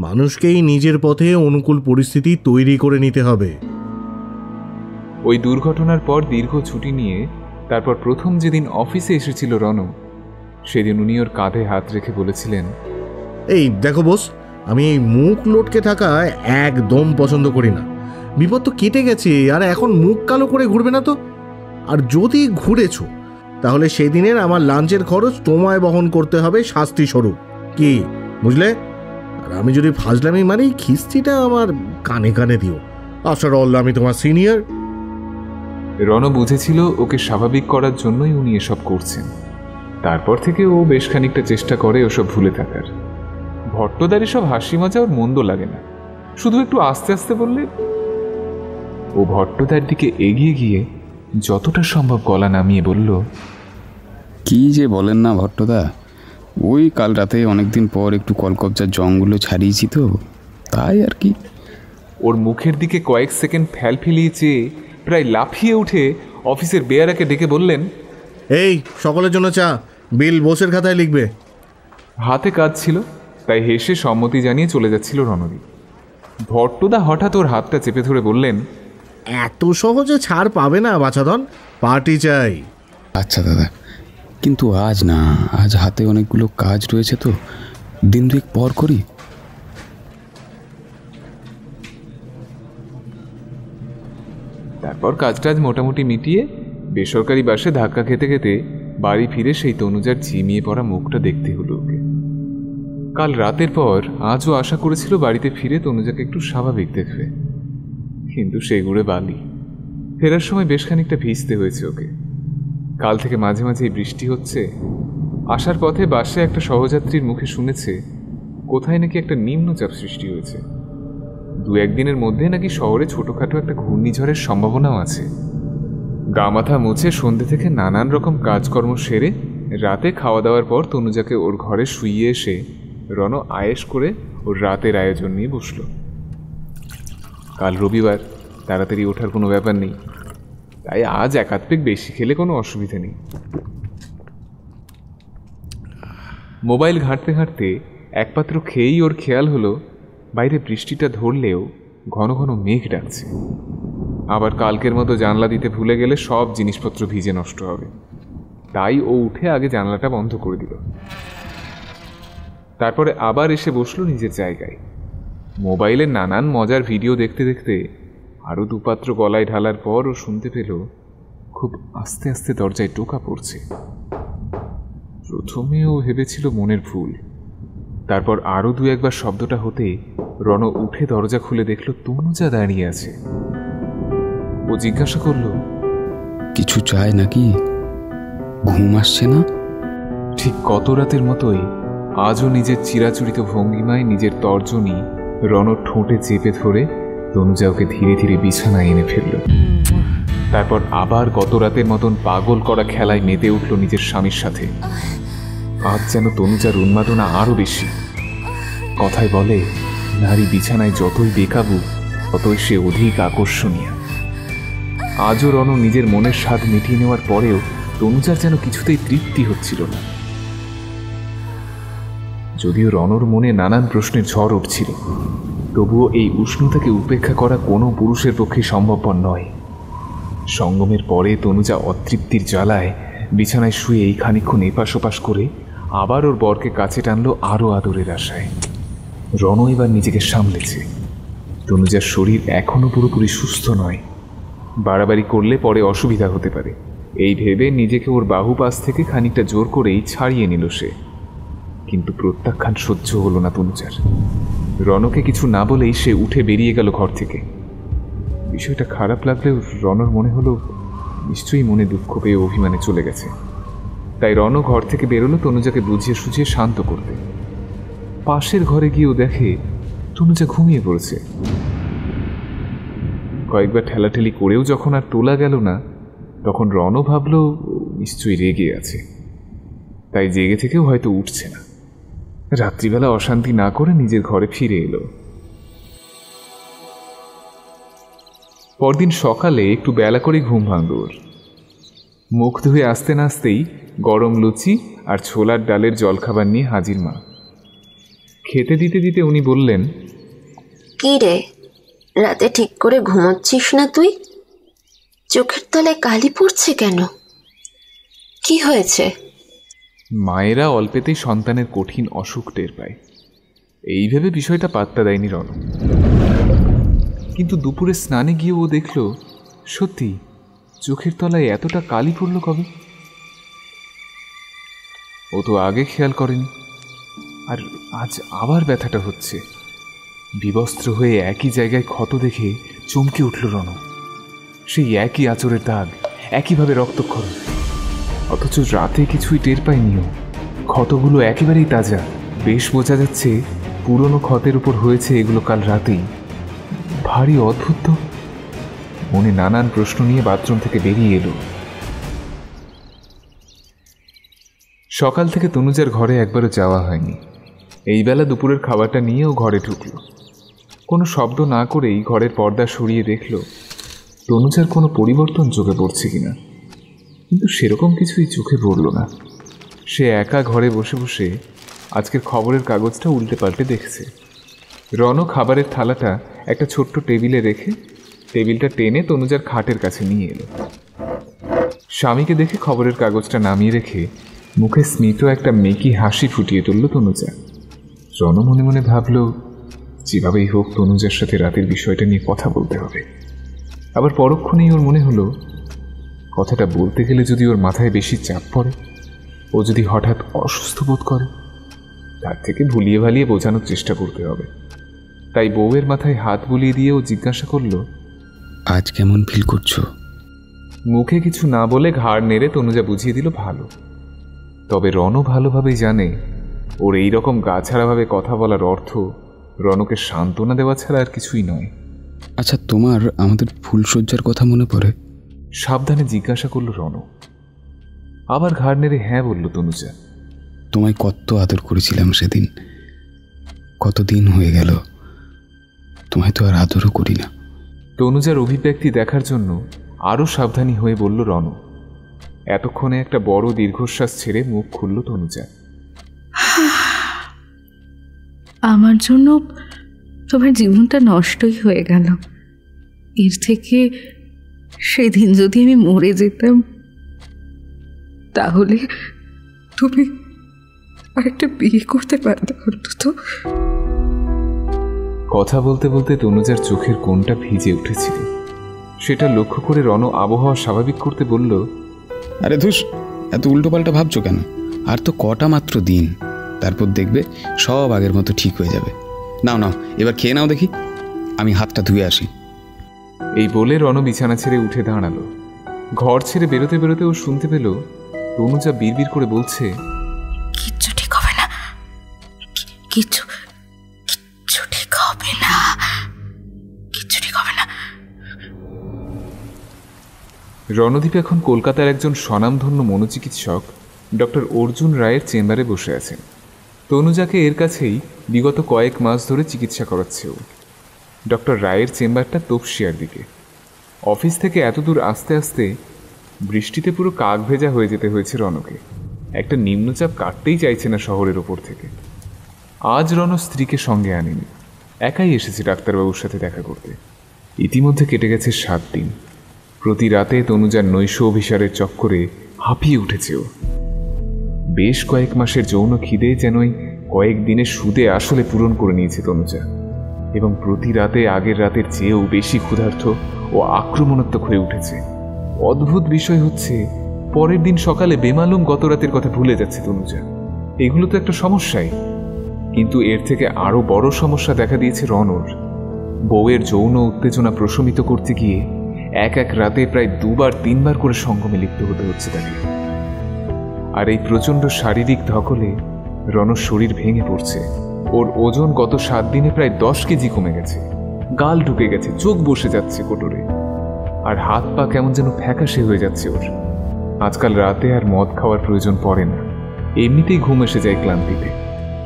মানুষকেই নিজের পথে অনুকূল পরিস্থিতি তৈরি করে নিতে হবে। ওই দুর্ঘটনার পর দীর্ঘ ছুটি নিয়ে তারপর প্রথম যেদিন অফিসে এসেছিল রণ, সেদিন উনি ওর কাঁধে হাত রেখে বলেছিলেন, এই দেখো বোস, আমি এই মুখ লটকে থাকা একদম পছন্দ করি না। বিপদ তো কেটে গেছে, আর এখন মুখ কালো করে ঘুরবে না তো। আর যদি ঘুরেছো তাহলে সেদিনের আমার লাঞ্চের খরচ তোমায় বহন করতে হবে শাস্তি স্বরূপ। কি বুঝলে? আর আমি যদি ফাজলামি মারি, খিস্তিটা আমার কানে কানে দিও। আফটার অল আমি তোমার সিনিয়র। রণ বুঝেছিল ওকে স্বাভাবিক করার জন্যই উনি এসব করছেন। তারপর থেকে ও বেশ খানিকটা চেষ্টা করে ওসব ভুলে থাকার। ভট্টদার এসব হাসি মজা ওর মন্দ লাগে না, শুধু একটু আস্তে আস্তে বললে ও ভট্টদার দিকে এগিয়ে গিয়ে যতটা সম্ভব গলা নামিয়ে বলল, কি যে বলেন না ভট্টদা, ওই কাল রাতে অনেকদিন পর একটু কলকবজার জংগুলো ছাড়িয়েছি তো, তাই আর কি। ওর মুখের দিকে কয়েক সেকেন্ড ফ্যাল ফেলিয়ে চেয়ে প্রায় লাফিয়ে উঠে অফিসের বেয়ারাকে ডেকে বললেন, এই সকলের জন্য চা, বিল বসের খাতায় লিখবে। হাতে কাজ ছিল, তাই হেসে সম্মতি জানিয়ে চলে যাচ্ছিল রণদীপ। ভট্টদা হঠাৎ ওর হাতটা চেপে ধরে বললেন, এত সহজে ছাড় পাবে না বাছাধন, পার্টি চাই। আচ্ছা দাদা, কিন্তু আজ না, আজ হাতে অনেকগুলো কাজ রয়েছে তো, দিন দুয়েক পর করি। তারপর কাজটাজ মোটামুটি মিটিয়ে বেসরকারি বাসে ধাক্কা খেতে খেতে বাড়ি ফিরে সেই তনুজার ঝিমিয়ে পড়া মুখটা দেখতে হলো ওকে। কাল রাতের পর আজও আশা করেছিল বাড়িতে ফিরে তনুজাকে একটু স্বাভাবিক দেখবে, কিন্তু সে গুড়ে বালি। ফেরার সময় বেশ খানিকটা ভিজতে হয়েছে ওকে। কাল থেকে মাঝে মাঝেই বৃষ্টি হচ্ছে। আসার পথে বাসে একটা সহযাত্রীর মুখে শুনেছে কোথায় নাকি একটা নিম্নচাপ সৃষ্টি হয়েছে। 2-1 দিনের মধ্যে নাকি শহরে ছোটখাটো একটা ঘূর্ণিঝড়ের সম্ভাবনাও আছে। গা মাথা মুছে সন্ধ্যে থেকে নানান রকম কাজকর্ম সেরে রাতে খাওয়া দাওয়ার পর তনুজাকে ওর ঘরে শুইয়ে এসে রণ আয়েশ করে ওর রাতের আয়োজন নিয়ে বসল। কাল রবিবার, তাড়াতাড়ি ওঠার কোনো ব্যাপার নেই, তাই আজ 1-8 পেগ বেশি খেলে কোনো অসুবিধা নেই। মোবাইল ঘাঁটতে ঘাঁটতে একপাত্র খেয়েই ওর খেয়াল হলো বাইরে বৃষ্টিটা ধরলেও ঘন ঘন মেঘ ডাকছে। আবার কালকের মতো জানলা দিতে ভুলে গেলে সব জিনিসপত্র ভিজে নষ্ট হবে, তাই ও উঠে আগে জানলাটা বন্ধ করে দিল। তারপরে আবার এসে বসলো নিজের জায়গায়। মোবাইলে নানান মজার ভিডিও দেখতে দেখতে আরও 2 পাত্র গলায় ঢালার পর ও শুনতে পেল খুব আস্তে আস্তে দরজায় টোকা পড়ছে। প্রথমে ও ভেবেছিল মনের ভুল, তারপর আরও 2-1 বার শব্দটা হতে রণ উঠে দরজা খুলে দেখল তনুজা দাঁড়িয়ে আছে। ও জিজ্ঞাসা করল, কিছু চাই নাকি? ঘুম আসছে না? ঠিক গত রাতের মতোই আজও নিজের চিরাচরিত ভঙ্গিমায় নিজের তর্জনী রণ ঠোঁটে চেপে ধরে তনুজা ওকে ধীরে ধীরে বিছানায় এনে ফেলল। তারপর আবার গত রাতের মতন পাগল করা খেলায় মেতে উঠল নিজের স্বামীর সাথে। আজ যেন তনুজার উন্মাদনা আরও বেশি। কথায় বলে, নারী বিছানায় যতই বেকাবু ততই সে অধিক আকর্ষণীয়। আজও রণ নিজের মনের স্বাদ মিটিয়ে নেওয়ার পরেও তনুজার যেন কিছুতেই তৃপ্তি হচ্ছিল না। যদিও রণর মনে নানান প্রশ্নের ঝড় উঠছিল, তবুও এই উষ্ণতাকে উপেক্ষা করা কোনো পুরুষের পক্ষে সম্ভবপর নয়। সঙ্গমের পরে তনুজা অতৃপ্তির জ্বালায় বিছানায় শুয়ে এই খানিকক্ষণ এপাশ ওপাশ করে আবার ওর বরকে কাছে টানলো আরও আদরের আশায়। রণ এবার নিজেকে সামলেছে। তনুজার শরীর এখনও পুরোপুরি সুস্থ নয়, বাড়াবাড়ি করলে পরে অসুবিধা হতে পারে, এই ভেবে নিজেকে ওর বাহু পাশ থেকে খানিকটা জোর করেই ছাড়িয়ে নিল সে। কিন্তু প্রত্যাখ্যান সহ্য হলো না তনুজার। রণকে কিছু না বলেই সে উঠে বেরিয়ে গেল ঘর থেকে। বিষয়টা খারাপ লাগলেও রণর মনে হলো নিশ্চয়ই মনে দুঃখ পেয়ে অভিমানে চলে গেছে। তাই রণ ঘর থেকে বেরোলো তনুজাকে বুঝিয়ে সুঝিয়ে শান্ত করতে। পাশের ঘরে গিয়েও দেখে তনুজা ঘুমিয়ে পড়েছে। কয়েকবার ঠেলাঠেলি করেও যখন আর তোলা গেল না, তখন রণ ভাবল নিশ্চয়ই রেগে আছে, তাই জেগে থেকেও হয়তো উঠছে না। রাত্রিবেলা অশান্তি না করে নিজের ঘরে ফিরে এলো। পরদিন সকালে একটু বেলা করে ঘুম ভাঙল ওর। মুখ ধুয়ে আসতে না আসতেই গরম লুচি আর ছোলার ডালের জলখাবার নিয়ে হাজির মা। খেতে দিতে দিতে উনি বললেন, কি রে, রাতে ঠিক করে ঘুমোচ্ছিস না তুই? চোখের তলায় কালি পড়ছে কেন? কি হয়েছে? মায়েরা অল্পেতেই সন্তানের কঠিন অসুখ টের পায়, এই ভেবে বিষয়টা পাত্তা দেয়নি রণ। কিন্তু দুপুরে স্নানে গিয়ে ও দেখল সত্যি চোখের তলায় এতটা কালি পড়ল কবে। ও তো আগে খেয়াল করেনি, আর আজ আবার ব্যথাটা হচ্ছে। বিবস্ত্র হয়ে একই জায়গায় ক্ষত দেখে চমকে উঠল রণ। সেই একই আঁচড়ের দাগ, একইভাবে রক্তক্ষরণ, অথচ রাতে কিছুই টের পায়নিও। ক্ষতগুলো একেবারেই তাজা, বেশ বোঝা যাচ্ছে পুরনো ক্ষতের উপর হয়েছে এগুলো কাল রাতেই। ভারী অদ্ভুত। মনে নানান প্রশ্ন নিয়ে বাথরুম থেকে বেরিয়ে এলো। সকাল থেকে তনুজার ঘরে একবারও যাওয়া হয়নি। এই বেলা দুপুরের খাবারটা নিয়েও ঘরে ঢুকল। কোনো শব্দ না করেই ঘরের পর্দা সরিয়ে দেখল তনুজার কোনো পরিবর্তন চোখে পড়ছে কিনা, কিন্তু সেরকম কিছুই চোখে পড়ল না। সে একা ঘরে বসে বসে আজকের খবরের কাগজটা উল্টে পাল্টে দেখছে। রণ খাবারের থালাটা একটা ছোট্ট টেবিলে রেখে টেবিলটা টেনে তনুজার খাটের কাছে নিয়ে এলো। স্বামীকে দেখে খবরের কাগজটা নামিয়ে রেখে মুখে স্মিত একটা মেকি হাসি ফুটিয়ে তুলল তনুজা। রণ মনে মনে ভাবল, যেভাবেই হোক তনুজার সাথে রাতের বিষয়টা নিয়ে কথা বলতে হবে। আবার পরক্ষণেই ওর মনে হলো, কথাটা বলতে গেলে যদি ওর মাথায় বেশি চাপ পড়ে, ও যদি হঠাৎ অসুস্থ বোধ করে, তার থেকে ভুলিয়ে ভালিয়ে বোঝানোর চেষ্টা করতে হবে। তাই বউয়ের মাথায় হাত বুলিয়ে দিয়ে ও জিজ্ঞাসা করল, আজ কেমন ফিল করছো? মুখে কিছু না বলে ঘাড় নেড়ে তনুজা বুঝিয়ে দিল, ভালো। তবে রণও ভালোভাবেই জানে ওর এই রকম গাছাড়াভাবে কথা বলার অর্থ রণকে সান্ত্বনা দেওয়া ছাড়া আর কিছুই নয়। আচ্ছা, তোমার আমাদের ফুলশয্যার কথা মনে পড়ে? সাবধানে জিজ্ঞাসা করল রণ। আবার ঘাড় নেড়ে হ্যাঁ বলল তনুজা। তোমায় কত আদর করেছিলাম সেদিন, কতদিন হয়ে গেল, তোমায় তো আর আদরও করি না। তনুজার অভিব্যক্তি দেখার জন্য আরও সাবধানী হয়ে বলল রণ। এতক্ষণে একটা বড় দীর্ঘশ্বাস ছেড়ে মুখ খুলল তনুজা। আমার জন্য তোমার জীবনটা নষ্টই হয়ে গেল। এর থেকে সেদিন যদি আমি মরে যেতাম, তাহলে তুমি আরেকটা বিয়ে করতে পারতে অন্তত। কথা বলতে বলতে তনুজার চোখের কোণটা ভিজে উঠেছিল। সেটা লক্ষ্য করে রণ আবহাওয়া স্বাভাবিক করতে বলল, আরে ধুস, এত উল্টোপাল্টা ভাবছো কেন? আর তো কটা মাত্র দিন, তারপর দেখবে সব আগের মতো ঠিক হয়ে যাবে। নাও নাও, এবার খেয়ে নাও দেখি, আমি হাতটা ধুয়ে আসি। এই বলে রণ বিছানা ছেড়ে উঠে দাঁড়ালো। ঘর ছেড়ে বেরোতে বেরোতে ও শুনতে পেল তনুজা বিড়বিড় করে বলছে, কিচ্ছু ঠিক হবে না, কিচ্ছু ঠিক হবে না, কিচ্ছু ঠিক হবে না। রণদীপ এখন কলকাতার একজন স্বনামধন্য মনোচিকিৎসক ডক্টর অর্জুন রায়ের চেম্বারে বসে আছেন। তনুজাকে এর কাছেই বিগত কয়েক মাস ধরে চিকিৎসা করাচ্ছে ও। ডক্টর রায়ের চেম্বারটা তপসিয়ার দিকে। অফিস থেকে এত দূর আসতে আসতে বৃষ্টিতে পুরো কাক ভেজা হয়ে যেতে হয়েছে রণকে। একটা নিম্নচাপ কাটতেই চাইছে না শহরের ওপর থেকে। আজ রণ স্ত্রীকে সঙ্গে আনেনি, একাই এসেছে ডাক্তারবাবুর সাথে দেখা করতে। ইতিমধ্যে কেটে গেছে 7 দিন। প্রতি রাতে তনুজার নৈশ অভিসারের চক্করে হাঁপিয়ে উঠেছে ও। বেশ কয়েক মাসের যৌন খিদে যেনই কয়েক দিনের সুদে আসলে পূরণ করে নিয়েছে তনুজা, এবং প্রতি রাতে আগের রাতের চেয়েও বেশি ক্ষুধার্ত ও আক্রমণাত্মক হয়ে উঠেছে। অদ্ভুত বিষয় হচ্ছে, পরের দিন সকালে বেমালুম গত রাতের কথা ভুলে যাচ্ছে তনুজা। এগুলো তো একটা সমস্যাই, কিন্তু এর থেকে আরো বড় সমস্যা দেখা দিয়েছে রণর। বউয়ের যৌন উত্তেজনা প্রশমিত করতে গিয়ে এক এক রাতে প্রায় 2-3 বার করে সঙ্গমে লিপ্ত হতে হচ্ছে তাকে। আর এই প্রচণ্ড শারীরিক ধকলে রণর শরীর ভেঙে পড়ছে। ওর ওজন গত 7 দিনে প্রায় 10 কেজি কমে গেছে। গাল ঢুকে গেছে, চোখ বসে যাচ্ছে কোটরে, আর হাত পা কেমন যেন ফ্যাকাশে হয়ে যাচ্ছে ওর। আজকাল রাতে আর মদ খাওয়ার প্রয়োজন পড়ে না, এমনিতেই ঘুম এসে যায় ক্লান্তিতে।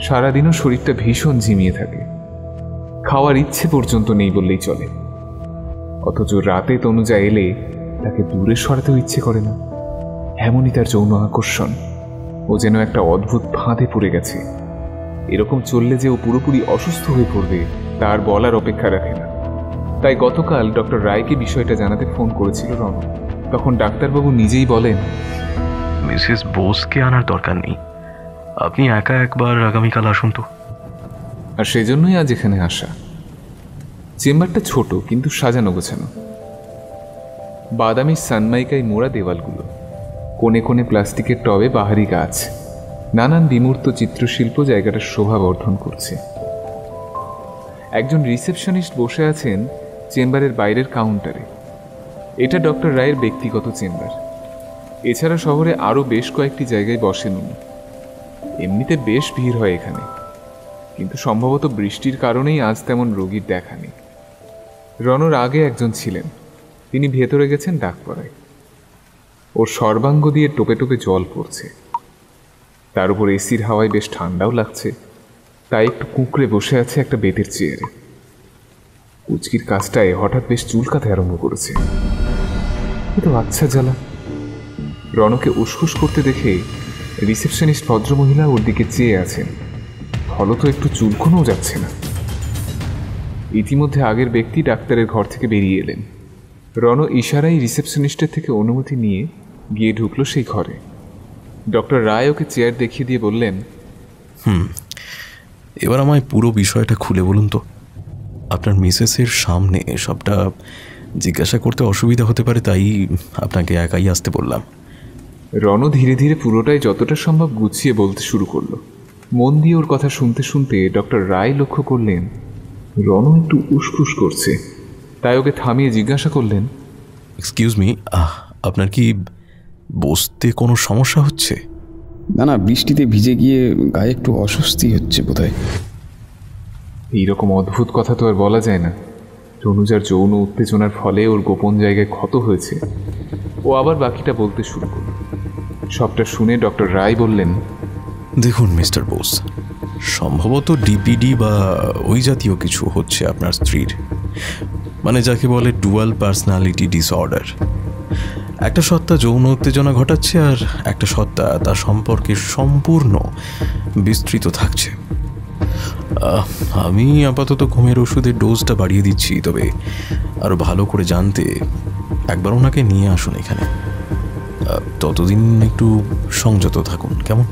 সারাদিনও শরীরটা ভীষণ ঝিমিয়ে থাকে, খাওয়ার ইচ্ছে পর্যন্ত নেই বললেই চলে। অথচ রাতে তনুজা এলে তাকে দূরে সরাতেও ইচ্ছে করে না, এমনই তার যৌন আকর্ষণ। ও যেন একটা অদ্ভুত ফাঁদে পড়ে গেছে। এরকম চললে যে ও পুরোপুরি অসুস্থ হয়ে পড়বে তার বলার অপেক্ষা রাখে না। তাই গতকাল ডক্টর রায়কে বিষয়টা জানাতে ফোন করেছিল রণ। তখন ডাক্তারবাবু নিজেই বলেন, মিসেস বোসকে আনার দরকার নেই, আপনি একা একবার আগামীকাল আসুন তো। আর সেজন্যই আজ এখানে আসা। চেম্বারটা ছোট কিন্তু সাজানো গোছানো। বাদামি সানমাইকায় মোড়া দেওয়ালগুলো, কোণে কোণে প্লাস্টিকের টবে বাহারি গাছ, নানান বিমূর্ত চিত্রশিল্প জায়গাটার শোভা বর্ধন করছে। একজন রিসেপশনিস্ট বসে আছেন চেম্বারের বাইরের কাউন্টারে। এটা ডক্টর রায়ের ব্যক্তিগত চেম্বার। এছাড়া শহরে আরও বেশ কয়েকটি জায়গায় বসেন উনি। এমনিতে বেশ ভিড় হয় এখানে, কিন্তু সম্ভবত বৃষ্টির কারণেই আজ তেমন রোগীর দেখা নেই। রণর আগে একজন ছিলেন, তিনি ভেতরে গেছেন ডাক পড়ায়। ওর সর্বাঙ্গ দিয়ে টোপে টোপে জল পড়ছে, তার উপর এসির হাওয়ায় বেশ ঠান্ডাও লাগছে, তাই একটু কুঁকড়ে বসে আছে একটা বেতের চেয়ারে। পুচকির কাজটায় হঠাৎ বেশ চুলকাতে আরম্ভ করেছে। কিন্তু আচ্ছা জ্বালা, রণকে উসখুস করতে দেখে রিসেপশনিস্ট ভদ্রমহিলা ওর দিকে চেয়ে আছেন, ফলত একটু চুলকোনও যাচ্ছে না। ইতিমধ্যে আগের ব্যক্তি ডাক্তারের ঘর থেকে বেরিয়ে এলেন। রণ ইশারায় রিসেপশনিস্টের থেকে অনুমতি নিয়ে গিয়ে ঢুকলো সেই ঘরে। ডক্টর রায় ওকে চেয়ার দেখিয়ে দিয়ে বললেন, এবার আমায় পুরো বিষয়টা খুলে বলুন তো। আপনার মিসেসের সামনে সবটা জিজ্ঞাসা করতে অসুবিধা হতে পারে, তাই আপনাকে একাই আসতে বললাম। রণ ধীরে ধীরে পুরোটাই যতটা সম্ভব গুছিয়ে বলতে শুরু করলো। মন দিয়ে ওর কথা শুনতে শুনতে ডক্টর রায় লক্ষ্য করলেন রণ একটু উসখুস করছে, তাই ওকে থামিয়ে জিজ্ঞাসা করলেন, এক্সকিউজ মি, আপনার কি বসতে কোনো সমস্যা হচ্ছে? না না, বৃষ্টিতে ভিজে গিয়ে গায়ে একটু অস্বস্তি হচ্ছে বোধহয়। এইরকম অদ্ভুত কথা তো আর বলা যায় না। তনুজার যৌন উত্তেজনার ফলে ওর গোপন জায়গায় ক্ষত হয়েছে। ও আবার বাকিটা বলতে শুরু করল। সবটা শুনে ডক্টর রায় বললেন, দেখুন মিস্টার বোস, সম্ভবত ডিপিডি বা ওই জাতীয় কিছু হচ্ছে আপনার স্ত্রীর, মানে যাকে বলে ডুয়াল পার্সোনালিটি ডিসঅর্ডার। একটা সত্তা যৌন উত্তেজনা ঘটাচ্ছে আর একটা সত্তা তার সম্পর্কে সম্পূর্ণ বিস্তৃত থাকছে। আমি আপাতত ঘুমের ওষুধের ডোজটা বাড়িয়ে দিচ্ছি, তবে আরও ভালো করে জানতে একবার ওনাকে নিয়ে আসুন এখানে। ততদিন একটু সংযত থাকুন, কেমন?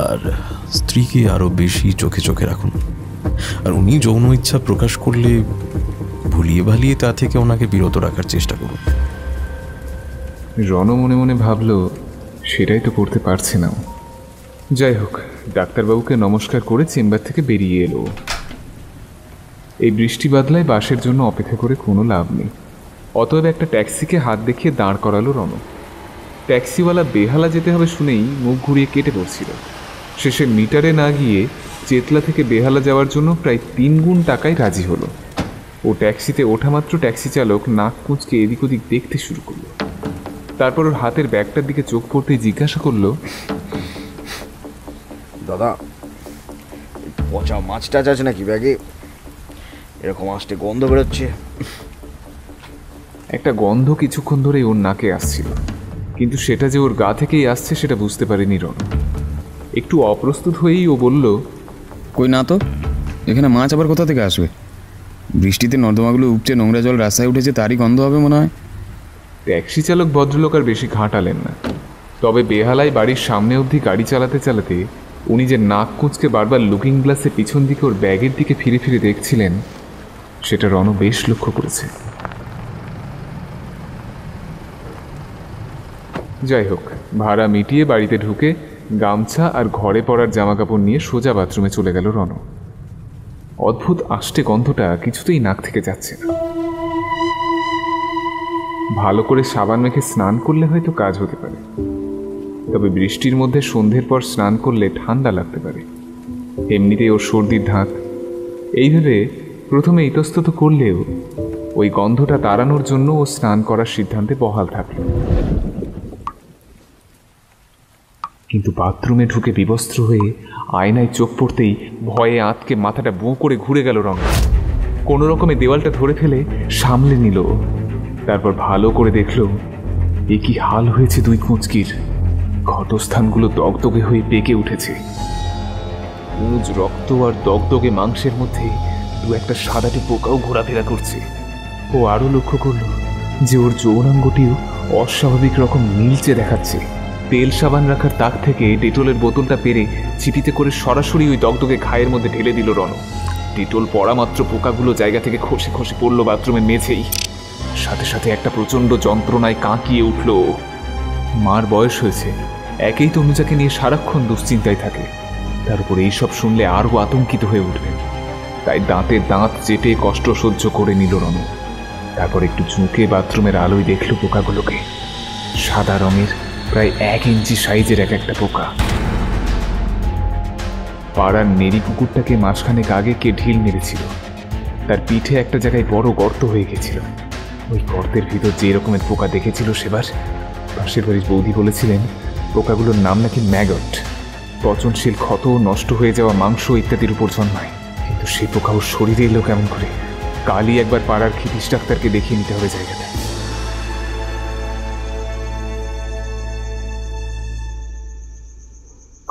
আর স্ত্রীকে আরও বেশি চোখে চোখে রাখুন। আর উনি যৌন ইচ্ছা প্রকাশ করলে ভুলিয়ে ভালিয়ে তা থেকে ওনাকে বিরত রাখার চেষ্টা করুন। রণ মনে মনে ভাবল সেটাই তো করতে পারছে না। যাই হোক, ডাক্তারবাবুকে নমস্কার করে চেম্বার থেকে বেরিয়ে এলো। এই বৃষ্টি বাদলায় বাসের জন্য অপেক্ষা করে কোনো লাভ নেই, অতএব একটা ট্যাক্সিকে হাত দেখিয়ে দাঁড় করালো রণ। ট্যাক্সিওয়ালা বেহালা যেতে হবে শুনেই মুখ ঘুরিয়ে কেটে পড়ছিল। শেষে মিটারে না গিয়ে চেতলা থেকে বেহালা যাওয়ার জন্য প্রায় 3 গুণ টাকায় রাজি হলো। ও ট্যাক্সিতে ওঠা মাত্র ট্যাক্সি চালক নাক কুঁচকে এদিক ওদিক দেখতে শুরু করলো। তারপর ওর হাতের ব্যাগটার দিকে চোখ পড়তেই জিজ্ঞাসা করলো, দাদা, পচা মাছ টাছ আছে নাকি ব্যাগে? এরকম আসতে গন্ধ বেরোচ্ছে। একটা গন্ধ কিছুক্ষণ ধরেই ওর নাকে আসছিল, কিন্তু সেটা যে ওর গা থেকেই আসছে সেটা বুঝতে পারেনি রণ। একটু অপ্রস্তুত হয়েই ও বলল, কই না তো, এখানে মাছ আবার কোথা থেকে আসবে? বৃষ্টিতে নর্দমাগুলো উপচে নোংরা জল রাস্তায় উঠেছে, তারই গন্ধ হবে মনে হয়। ট্যাক্সি চালক ভদ্রলোক আর বেশি ঘাঁটালেন না, তবে বেহালায় বাড়ির সামনে অবধি গাড়ি চালাতে চালাতে উনি যে নাক কুঁচকে বারবার লুকিং গ্লাসে পিছন দিকে ওর ব্যাগের দিকে ফিরে ফিরে দেখছিলেন সেটা রণ বেশ লক্ষ্য করেছে। যাই হোক, ভাড়া মিটিয়ে বাড়িতে ঢুকে গামছা আর ঘরে পরার জামা কাপড় নিয়ে সোজা বাথরুমে চলে গেল রণ। অদ্ভুত আষ্টে গন্ধটা কিছুতেই নাক থেকে যাচ্ছে না। ভালো করে সাবান মেখে স্নান করলে হয়তো কাজ হতে পারে, তবে বৃষ্টির মধ্যে সন্ধ্যের পর স্নান করলে ঠান্ডা লাগতে পারে। এমনিতেই ওর সর্দির ধাত। এইভাবে প্রথমে ইতস্তত করলেও ওই গন্ধটা তাড়ানোর জন্য ও স্নান করার সিদ্ধান্তে বহাল থাকল। কিন্তু বাথরুমে ঢুকে বিবস্ত্র হয়ে আয়নায় চোখ পড়তেই ভয়ে আঁতকে মাথাটা বোঁ করে ঘুরে গেল রণ। কোনো রকমে দেওয়ালটা ধরে ফেলে সামলে নিল। তারপর ভালো করে দেখল এ কি হাল হয়েছে দুই কুঁচকির। ক্ষতস্থানগুলো দগদগে হয়ে পেকে উঠেছে। পুঁজ রক্ত আর দগদগে মাংসের মধ্যে দু একটা সাদাটে পোকাও ঘোরাফেরা করছে। ও আরো লক্ষ্য করল যে ওর যৌনাঙ্গটিও অস্বাভাবিক রকম নীলচে দেখাচ্ছে। তেল সাবান রাখার তাক থেকে ডেটলের বোতলটা পেরে চিপিতে করে সরাসরি ওই দগদগে ঘায়ের মধ্যে ঢেলে দিল রণ। ডেটল পড়া মাত্র পোকাগুলো জায়গা থেকে খসে খসে পড়ল বাথরুমের মেঝেই। সাথে সাথে একটা প্রচণ্ড যন্ত্রণায় কাঁকিয়ে উঠল। মার বয়স হয়েছে, একেই তনুজাকে নিয়ে সারাক্ষণ দুশ্চিন্তায় থাকে, তার উপর এইসব শুনলে আরও আতঙ্কিত হয়ে উঠবে। তাই দাঁতে দাঁত চেপে কষ্ট সহ্য করে নিল রণ। তারপর একটু ঝুঁকে বাথরুমের আলোয় দেখল পোকাগুলোকে। সাদা রঙের প্রায় 1 ইঞ্চি সাইজের এক একটা পোকা। পাড়ার নেড়ি কুকুরটাকে মাঝখানেক আগে কে ঢিল মেরেছিল, তার পিঠে একটা জায়গায় বড় গর্ত হয়ে গেছিল। ওই গর্তের ভিতর যে রকমের পোকা দেখেছিল সেবার, পাশের বাড়ির বৌদি বলেছিলেন পোকাগুলোর নাম নাকি ম্যাগট, পচনশীল ক্ষত, নষ্ট হয়ে যাওয়া মাংস ইত্যাদির উপর জন্মায়। কিন্তু সেই পোকা ওর শরীরে এলো কেমন করে? কালই একবার পাড়ার খিতিশ ডাক্তারকে দেখিয়ে নিতে হবে জায়গাটা।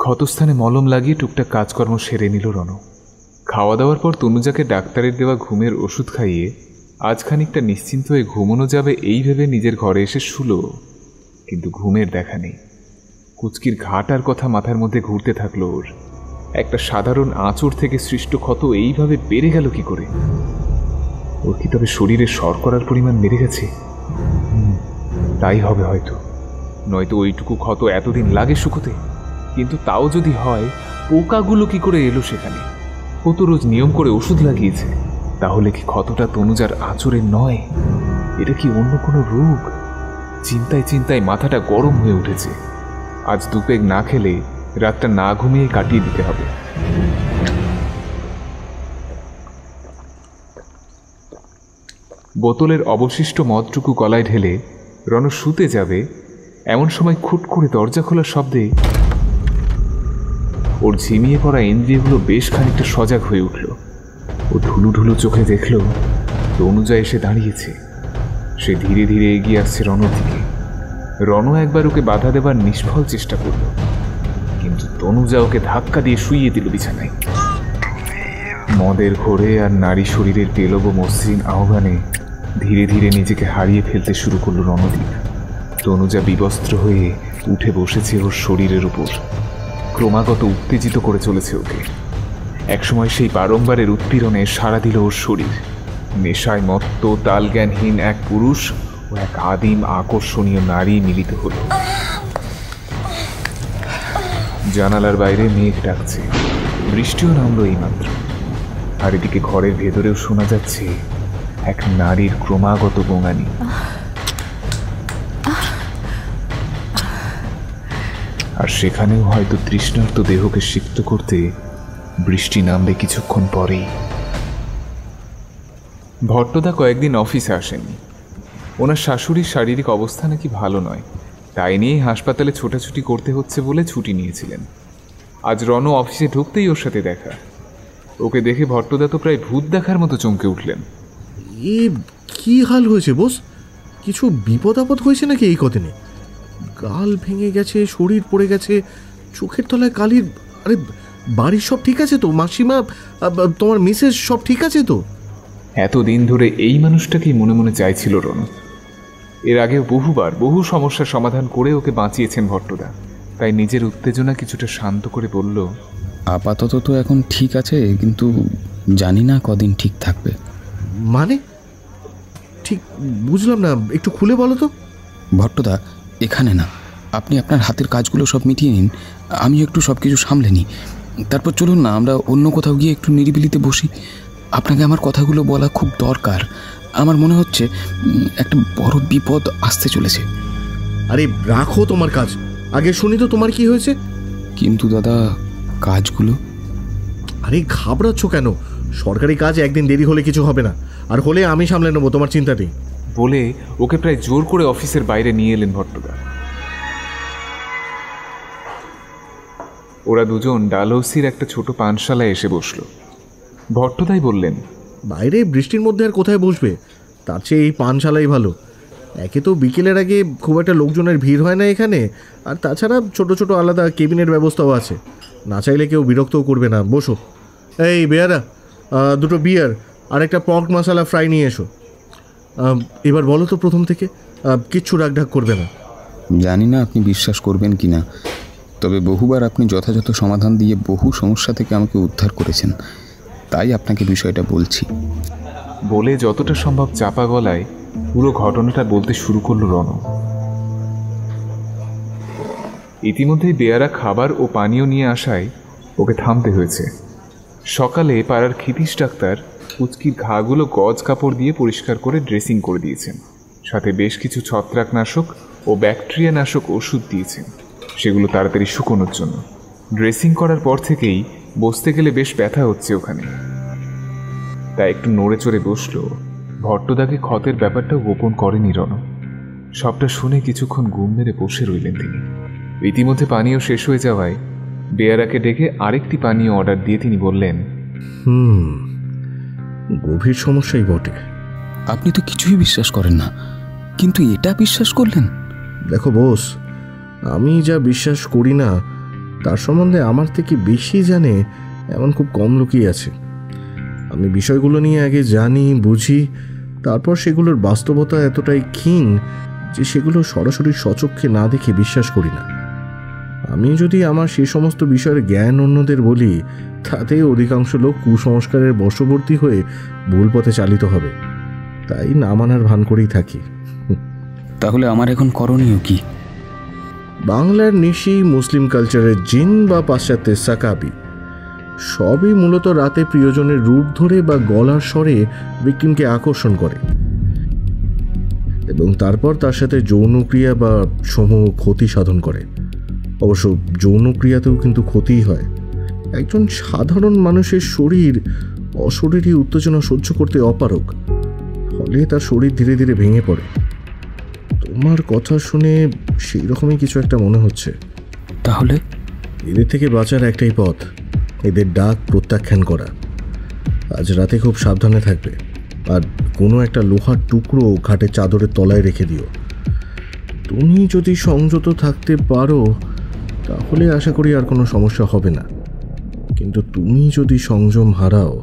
ক্ষতস্থানে মলম লাগিয়ে টুকটাক কাজকর্ম সেরে নিল রণ। খাওয়া দাওয়ার পর তনুজাকে ডাক্তারের দেওয়া ঘুমের ওষুধ খাইয়ে আজ খানিকটা নিশ্চিন্ত হয়ে ঘুমোনো যাবে এই ভেবে নিজের ঘরে এসে শুল, কিন্তু ঘুমের দেখা নেই। কুচকির ঘাটার কথা মাথার মধ্যে ঘুরতে থাকলো ওর। একটা সাধারণ আঁচড় থেকে সৃষ্ট ক্ষত এইভাবে বেড়ে গেল কি করে? ওর কি তবে শরীরে শর্করার পরিমাণ বেড়ে গেছে? তাই হবে হয়তো, নয়তো ওইটুকু ক্ষত এতদিন লাগে শুকোতে। কিন্তু তাও যদি হয়, পোকাগুলো কি করে এলো সেখানে? ও তো রোজ নিয়ম করে ওষুধ লাগিয়েছে, তাহলে কি ক্ষতটা তনুজার আঁচড়ের নয়? এটা কি অন্য কোনো রোগ? চিন্তায় চিন্তায় মাথাটা গরম হয়ে উঠেছে। আজ দুপেগ না খেলে রাতটা না ঘুমিয়ে কাটিয়ে দিতে হবে। বোতলের অবশিষ্ট মদটুকু গলায় ঢেলে রণ শুতে যাবে, এমন সময় খুট করে দরজা খোলার শব্দে ওর ঝিমিয়ে পড়া ইন্দ্রিয়গুলো বেশ খানিকটা সজাগ হয়ে উঠল। ও ঢুলু ঢুলু চোখে দেখল তনুজা এসে দাঁড়িয়েছে। সে ধীরে ধীরে এগিয়ে আসছে রণর দিকে। রণ একবার ওকে বাধা দেবার নিষ্ফল চেষ্টা করল, কিন্তু তনুজা ওকে ধাক্কা দিয়ে শুইয়ে দিল বিছানায়। মদের ঘোরে আর নারী শরীরের তেলব মসৃণ আহ্বানে ধীরে ধীরে নিজেকে হারিয়ে ফেলতে শুরু করল রণদীপ। তনুজা বিবস্ত্র হয়ে উঠে বসেছে ওর শরীরের উপর, ক্রমাগত উত্তেজিত করে চলেছে ওকে। একসময় সেই বারংবারের উৎপীড়নে সাড়া দিল ওর শরীর। নেশায় মত্ত তালজ্ঞানহীন এক পুরুষ ও এক আদিম আকর্ষণীয় নারী মিলিত হল। জানালার বাইরে মেঘ ডাকছে, বৃষ্টিও নামল এইমাত্র। আর এদিকে ঘরের ভেতরেও শোনা যাচ্ছে এক নারীর ক্রমাগত গোঙানি। আর সেখানেও হয়তো তৃষ্ণার্ত দেহকে সিক্ত করতে বৃষ্টি নামবে কিছুক্ষণ পরেই। ভট্টদা কয়েকদিন অফিসে আসেননি। ওনার শাশুড়ির শারীরিক অবস্থা নাকি ভালো নয়, তাই নিয়েই হাসপাতালে ছোটাছুটি করতে হচ্ছে বলে ছুটি নিয়েছিলেন। আজ রণ অফিসে ঢুকতেই ওর সাথে দেখা। ওকে দেখে ভট্টদা তো প্রায় ভূত দেখার মতো চমকে উঠলেন। এ কি হাল হয়েছে বোস? কিছু বিপদ আপদ হয়েছে নাকি এই কদিনে? গাল ভেঙে গেছে, শরীর পড়ে গেছে, চোখের তলায় কালির। আরে বাড়ির সব ঠিক আছে তো? মাসিমা, তোমার মিসেস সব ঠিক আছে তো? এতদিন ধরে এই মানুষটাকেই মনে মনে চাইছিল রণ। এর আগেও বহুবার বহু সমস্যার সমাধান করে ওকে বাঁচিয়েছেন ভট্টদা। তাই নিজের উত্তেজনা কিছুটা শান্ত করে বলল, আপাতত তো এখন ঠিক আছে, কিন্তু জানি না কদিন ঠিক থাকবে। মানে ঠিক বুঝলাম না, একটু খুলে বলো তো। ভট্টদা, এখানে না, আপনি আপনার হাতের কাজগুলো সব মিটিয়ে নিন, আমি একটু সব কিছু সামলে নিই। তারপর চলুন না আমরা অন্য কোথাও গিয়ে একটু নিরিবিলিতে বসি। আপনাকে আমার কথাগুলো বলা খুব দরকার। আমার মনে হচ্ছে একটা বড় বিপদ আসতে চলেছে। আরে রাখো তোমার কাজ, আগে শুনি তো তোমার কি হয়েছে। কিন্তু দাদা, কাজগুলো? আরে ঘাবড়াচ্ছ কেন? সরকারি কাজ একদিন দেরি হলে কিছু হবে না, আর হলে আমি সামলে নেবো, তোমার চিন্তা নেই। বলে ওকে প্রায় জোর করে অফিসের বাইরে নিয়ে এলেন ভট্টদা। ওরা দুজন ডালহৌসির একটা ছোট পানশালায় এসে বসল। ভট্টদাই বললেন, বাইরে বৃষ্টির মধ্যে আর কোথায় বসবে, তার চেয়ে এই পানশালাই ভালো। একে তো বিকেলের আগে খুব একটা লোকজনের ভিড় হয় না এখানে, আর তাছাড়া ছোট ছোট আলাদা কেবিনের ব্যবস্থাও আছে, না চাইলে কেউ বিরক্তও করবে না। বসো। এই বেয়ারা, দুটো বিয়ার আর একটা পর্ক মশলা ফ্রাই নিয়ে এসো। এবার বলো তো প্রথম থেকে, কিচ্ছু রাগঢাক করবে না। জানি না আপনি বিশ্বাস করবেন কি না, তবে বহুবার আপনি যথাযথ সমাধান দিয়ে বহু সমস্যা থেকে আমাকে উদ্ধার করেছেন, তাই আপনাকে বিষয়টা বলছি। বলে যতটা সম্ভব চাপা গলায় পুরো ঘটনাটা বলতে শুরু করলো রণ। ইতিমধ্যেই বেয়ারা খাবার ও পানীয় নিয়ে আসায় ওকে থামতে হয়েছে। সকালে পাড়ার খিতিশ ডাক্তার কুচকির ঘাগুলো গজ কাপড় দিয়ে পরিষ্কার করে ড্রেসিং করে দিয়েছেন, সাথে বেশ কিছু ছত্রাকনাশক ও ব্যাকটেরিয়া নাশক ওষুধ দিয়েছেন, সেগুলো তাড়াতাড়ি শুকোনোর জন্য। ড্রেসিং করার পর থেকেই বসতে গেলে বেশ ব্যথা হচ্ছে ওখানে, তাই একটু নড়ে চড়ে বসলো ভট্টদাকে ক্ষতের ব্যাপারটা গোপন করেনি রণ। সবটা শুনে কিছুক্ষণ ঘুম মেরে বসে রইলেন তিনি। ইতিমধ্যে পানীয় শেষ হয়ে যাওয়ায় বেয়ারাকে ডেকে আরেকটি পানীয় অর্ডার দিয়ে তিনি বললেন, গভীর সমস্যাই বটে। আপনি তো কিছুই বিশ্বাস করেন না, কিন্তু এটা বিশ্বাস করলেন? দেখো বোস, আমি যা বিশ্বাস করি না তার সম্বন্ধে আমার থেকে বেশি জানে এমন খুব কম লোকই আছে। আমি বিষয়গুলো নিয়ে আগে জানি, বুঝি, তারপর সেগুলোর বাস্তবতা এতটাই ক্ষীণ যে সেগুলো সরাসরি স্বচক্ষে না দেখে বিশ্বাস করি না। আমি যদি আমার সে সমস্ত বিষয়ের জ্ঞান অন্যদের বলি, তাতে অধিকাংশ লোক কুসংস্কারের বশবর্তী হয়ে ভুল পথে চালিত হবে। তাই না মানার ভান করেই থাকি। তাহলে আমার এখন করণীয় কি? বাংলার নিশি, মুসলিম কালচারের জিন বা পাশ্চাত্যের সাকাবি সবই মূলত রাতে প্রিয়জনের রূপ ধরে বা গলার স্বরে ভিকটিমকে আকর্ষণ করে এবং তারপর তার সাথে যৌনক্রিয়া বা সমূহ ক্ষতি সাধন করে। অবশ্য যৌনক্রিয়াতেও কিন্তু ক্ষতিই হয়। একজন সাধারণ মানুষের শরীর অশরীরী উত্তেজনা সহ্য করতে অপারগ, ফলে তার শরীর ধীরে ধীরে ভেঙে পড়ে। তোমার কথা শুনে সেই রকমই কিছু একটা মনে হচ্ছে। তাহলে এদের থেকে বাঁচার একটাই পথ, এদের ডাক প্রত্যাখ্যান করা। আজ রাতে খুব সাবধানে থাকবে, আর কোনো একটা লোহার টুকরো ঘাটে চাদরের তলায় রেখে দিও। তুমি যদি সংযত থাকতে পারো তাহলে আশা করি আর কোনো সমস্যা হবে না, কিন্তু তুমি যদি সংযম হারাও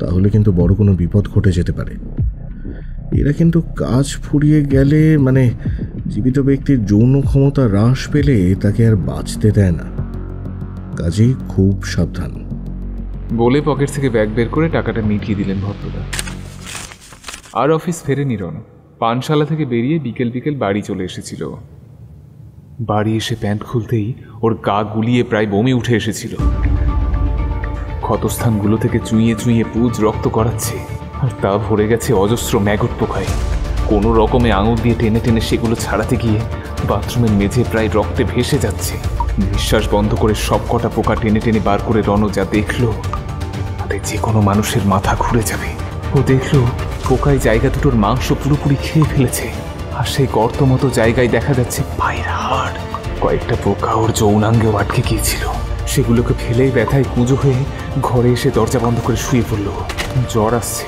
তাহলে কিন্তু বড় কোনো বিপদ ঘটে যেতে পারে। এরা কিন্তু কাজ ফুরিয়ে গেলে, মানে জীবিত ব্যক্তির যৌন ক্ষমতা হ্রাস পেলে তাকে আর বাঁচতে দেয় না। কাজেই খুব সাবধান। বলে পকেট থেকে ব্যাগ বের করে টাকাটা মিটিয়ে দিলেন ভট্টদা। আর অফিস ফেরেনি রণ। পানশালা থেকে বেরিয়ে বিকেল বিকেল বাড়ি চলে এসেছিল। বাড়ি এসে প্যান্ট খুলতেই ওর গা গুলিয়ে প্রায় বমি উঠে এসেছিল। ক্ষতস্থানগুলো থেকে চুইয়ে চুইয়ে পুজ রক্ত করাচ্ছে, আর তা ভরে গেছে অজস্র ম্যাগট পোকায়। কোনো রকমে আঙুল দিয়ে টেনে টেনে সেগুলো ছাড়াতে গিয়ে বাথরুমের মেঝে প্রায় রক্তে ভেসে যাচ্ছে। নিঃশ্বাস বন্ধ করে সব কটা পোকা টেনে টেনে বার করে রণ যা দেখল, তাতে যে কোনো মানুষের মাথা ঘুরে যাবে। ও দেখল পোকায় জায়গা দুটোর মাংস পুরোপুরি খেয়ে ফেলেছে, আর সেই গর্ত মতো জায়গায় দেখা যাচ্ছে পায়ের হাড়। কয়েকটা পোকা ওর যৌনাঙ্গেও আটকে গিয়েছিল। সেগুলোকে ফেলেই ব্যথায় কুঁজো হয়ে ঘরে এসে দরজা বন্ধ করে শুয়ে পড়ল। জ্বর আসছে,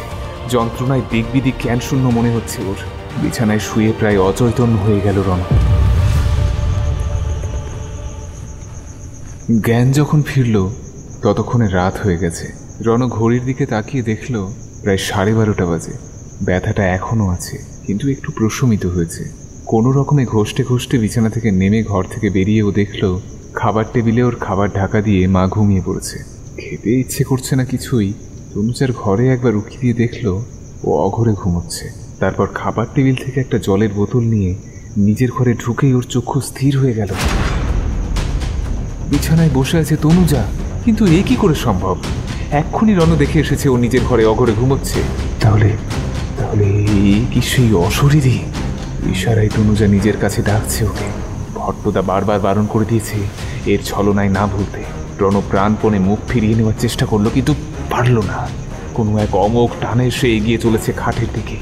যন্ত্রণায় দিক বিদিক জ্ঞান শূন্য মনে হচ্ছে ওর। বিছানায় শুয়ে প্রায় অচৈতন্য হয়ে গেল রণ। জ্ঞান যখন ফিরল ততক্ষণে রাত হয়ে গেছে। রণ ঘড়ির দিকে তাকিয়ে দেখল প্রায় 12:30 বাজে। ব্যথাটা এখনও আছে, কিন্তু একটু প্রশমিত হয়েছে। কোনো রকমে ঘষতে ঘষতে বিছানা থেকে নেমে ঘর থেকে বেরিয়ে ও দেখল খাবার টেবিলে ওর খাবার ঢাকা দিয়ে মা ঘুমিয়ে পড়েছে। খেতে ইচ্ছে করছে না কিছুই। তনুজার ঘরে একবার উকি দিয়ে দেখল ও অঘরে ঘুমোচ্ছে। তারপর খাবার টেবিল থেকে একটা জলের বোতল নিয়ে নিজের ঘরে ঢুকেই ওর চক্ষু স্থির হয়ে গেল। বিছানায় বসে আছে তনুজা, কিন্তু এ কি করে সম্ভব? এক্ষুনি রণ দেখে এসেছে ও নিজের ঘরে অঘরে ঘুমোচ্ছে। তাহলে তাহলে এই কি সেই অশরীরী? ইশারায় তনুজা নিজের কাছে ডাকছে ওকে। ভট্টদা বারবার বারণ করে দিয়েছে এর ছলনায় না ভুলতে। রণ প্রাণপণে মুখ ফিরিয়ে নেওয়ার চেষ্টা করলো, কিন্তু পারল না। কোনো এক অমোঘ টানে সে এগিয়ে চলেছে খাটের দিকে।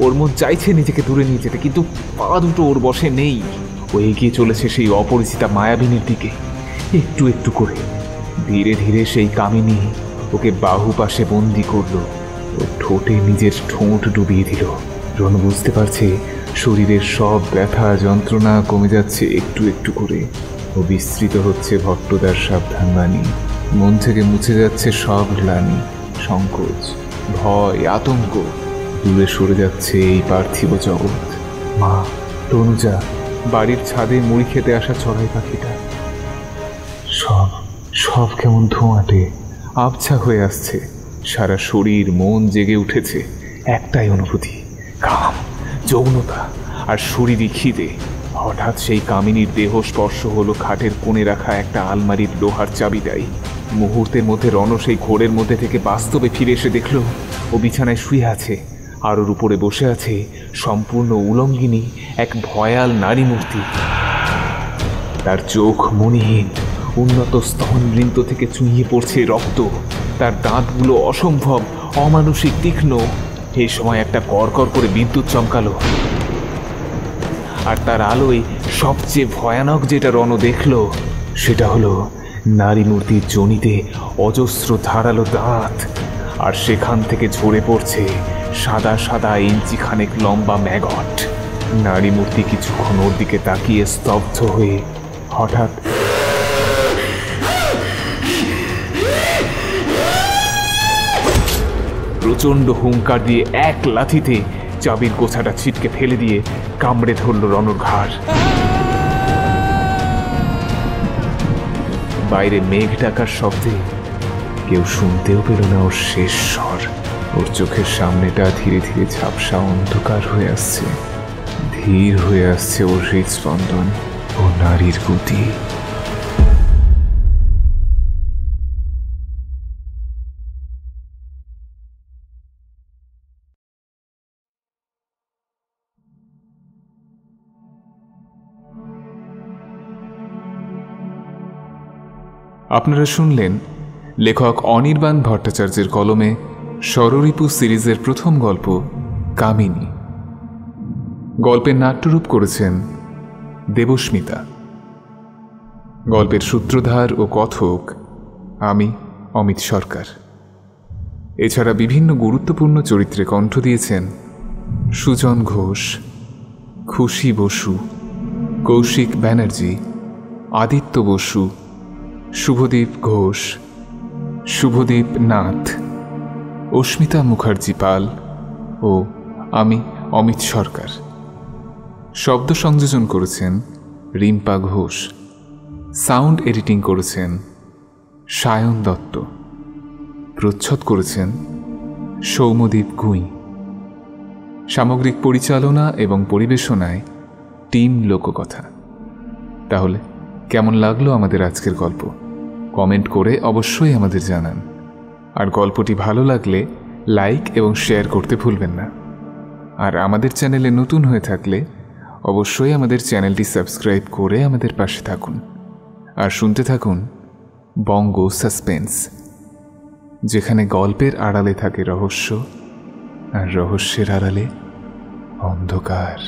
ওর মন চাইছে নিজেকে দূরে নিয়ে যেতে, কিন্তু পা দুটো ওর বসে নেই। ও এগিয়ে চলেছে সেই অপরিচিতা মায়াবিনীর দিকে। একটু একটু করে ধীরে ধীরে সেই কামিনী ওকে বাহু পাশে বন্দি করলো। ও ঠোঁটে নিজের ঠোঁট ডুবিয়ে দিল। রণ বুঝতে পারছে শরীরের সব ব্যথা যন্ত্রণা কমে যাচ্ছে একটু একটু করে। ও বিস্তৃত হচ্ছে ভট্টদার সাবধান বাণী। মন থেকে মুছে যাচ্ছে সব গ্লানি, সংকোচ, ভয়, আতঙ্ক। দূরে সরে যাচ্ছে এই পার্থিব জগৎ। মা, তনুজা, বাড়ির ছাদে মুড়ি খেতে আসা চড়াই পাখিটা, সব সব কেমন ধোঁয়াটে আবছা হয়ে আসছে। সারা শরীর মন জেগে উঠেছে একটাই অনুভূতি, কাম, যৌনতা আর শরীরী খিদে। হঠাৎ সেই কামিনীর দেহ স্পর্শ হলো খাটের কোণে রাখা একটা আলমারির লোহার চাবিটাই। মুহূর্তের মধ্যে রণ সেই ঘোরের মধ্যে থেকে বাস্তবে ফিরে এসে দেখল ও বিছানায় শুয়ে আছে, আর ওর উপরে বসে আছে সম্পূর্ণ উলঙ্গিনী এক ভয়াল নারী মূর্তি। তার চোখ মণিহীন, উন্নত স্তনবৃন্ত থেকে চুইয়ে পড়ছে রক্ত। তার দাঁতগুলো অসম্ভব অমানুষিক তীক্ষ্ণ, এই সময় একটা কড়কড় করে বিদ্যুৎ চমকালো, আর তার আলোয় সবচেয়ে ভয়ানক যেটা রণ দেখল সেটা হলো নারী মূর্তির যোনিতে অজস্র ধারালো দাঁত, আর সেখান থেকে ঝরে পড়ছে সাদা সাদা ইঞ্চি খানেক লম্বা ম্যাগট। নারী মূর্তি কিছুক্ষণ ওর দিকে তাকিয়ে স্তব্ধ হয়ে হঠাৎ প্রচণ্ড হুঙ্কার দিয়ে এক লাথিতে চাবির গোছাটা ছিটকে ফেলে দিয়ে কামড়ে ধরল রণর ঘাড়। বাইরে মেঘ ডাকার শব্দে কেউ শুনতেও পেল না ওর শেষ স্বর। ওর চোখের সামনেটা ধীরে ধীরে ঝাপসা অন্ধকার হয়ে আসছে, ধীর হয়ে আসছে ওর হৃদস্পন্দন ও নারীর গতি। আপনারা শুনলেন লেখক অনির্বাণ ভট্টাচার্যের কলমে ষড়রিপু সিরিজের প্রথম গল্প কামিনী। গল্পের নাট্যরূপ করেছেন দেবস্মিতা। গল্পের সূত্রধার ও কথক আমি অমিত সরকার। এছাড়া বিভিন্ন গুরুত্বপূর্ণ চরিত্রে কণ্ঠ দিয়েছেন সুজন ঘোষ, খুশি বসু, কৌশিক ব্যানার্জি, আদিত্য বসু, শুভদীপ ঘোষ, শুভদীপ নাথ, অস্মিতা মুখার্জি পাল ও আমি অমিত সরকার। শব্দ সংযোজন করেছেন রিম্পা ঘোষ। সাউন্ড এডিটিং করেছেন সায়ন দত্ত। প্রচ্ছদ করেছেন সৌম্যদীপ গুঁই। সামগ্রিক পরিচালনা এবং পরিবেশনায় টিম লোককথা। তাহলে কেমন লাগলো আমাদের আজকের গল্প? কমেন্ট করে অবশ্যই আমাদের জানান। আর গল্পটি ভালো লাগলে লাইক এবং শেয়ার করতে ভুলবেন না। আর আমাদের চ্যানেলে নতুন হয়ে থাকলে অবশ্যই আমাদের চ্যানেলটি সাবস্ক্রাইব করে আমাদের পাশে থাকুন। আর শুনতে থাকুন বঙ্গ সাসপেন্স, যেখানে গল্পের আড়ালে থাকে রহস্য আর রহস্যের আড়ালে অন্ধকার।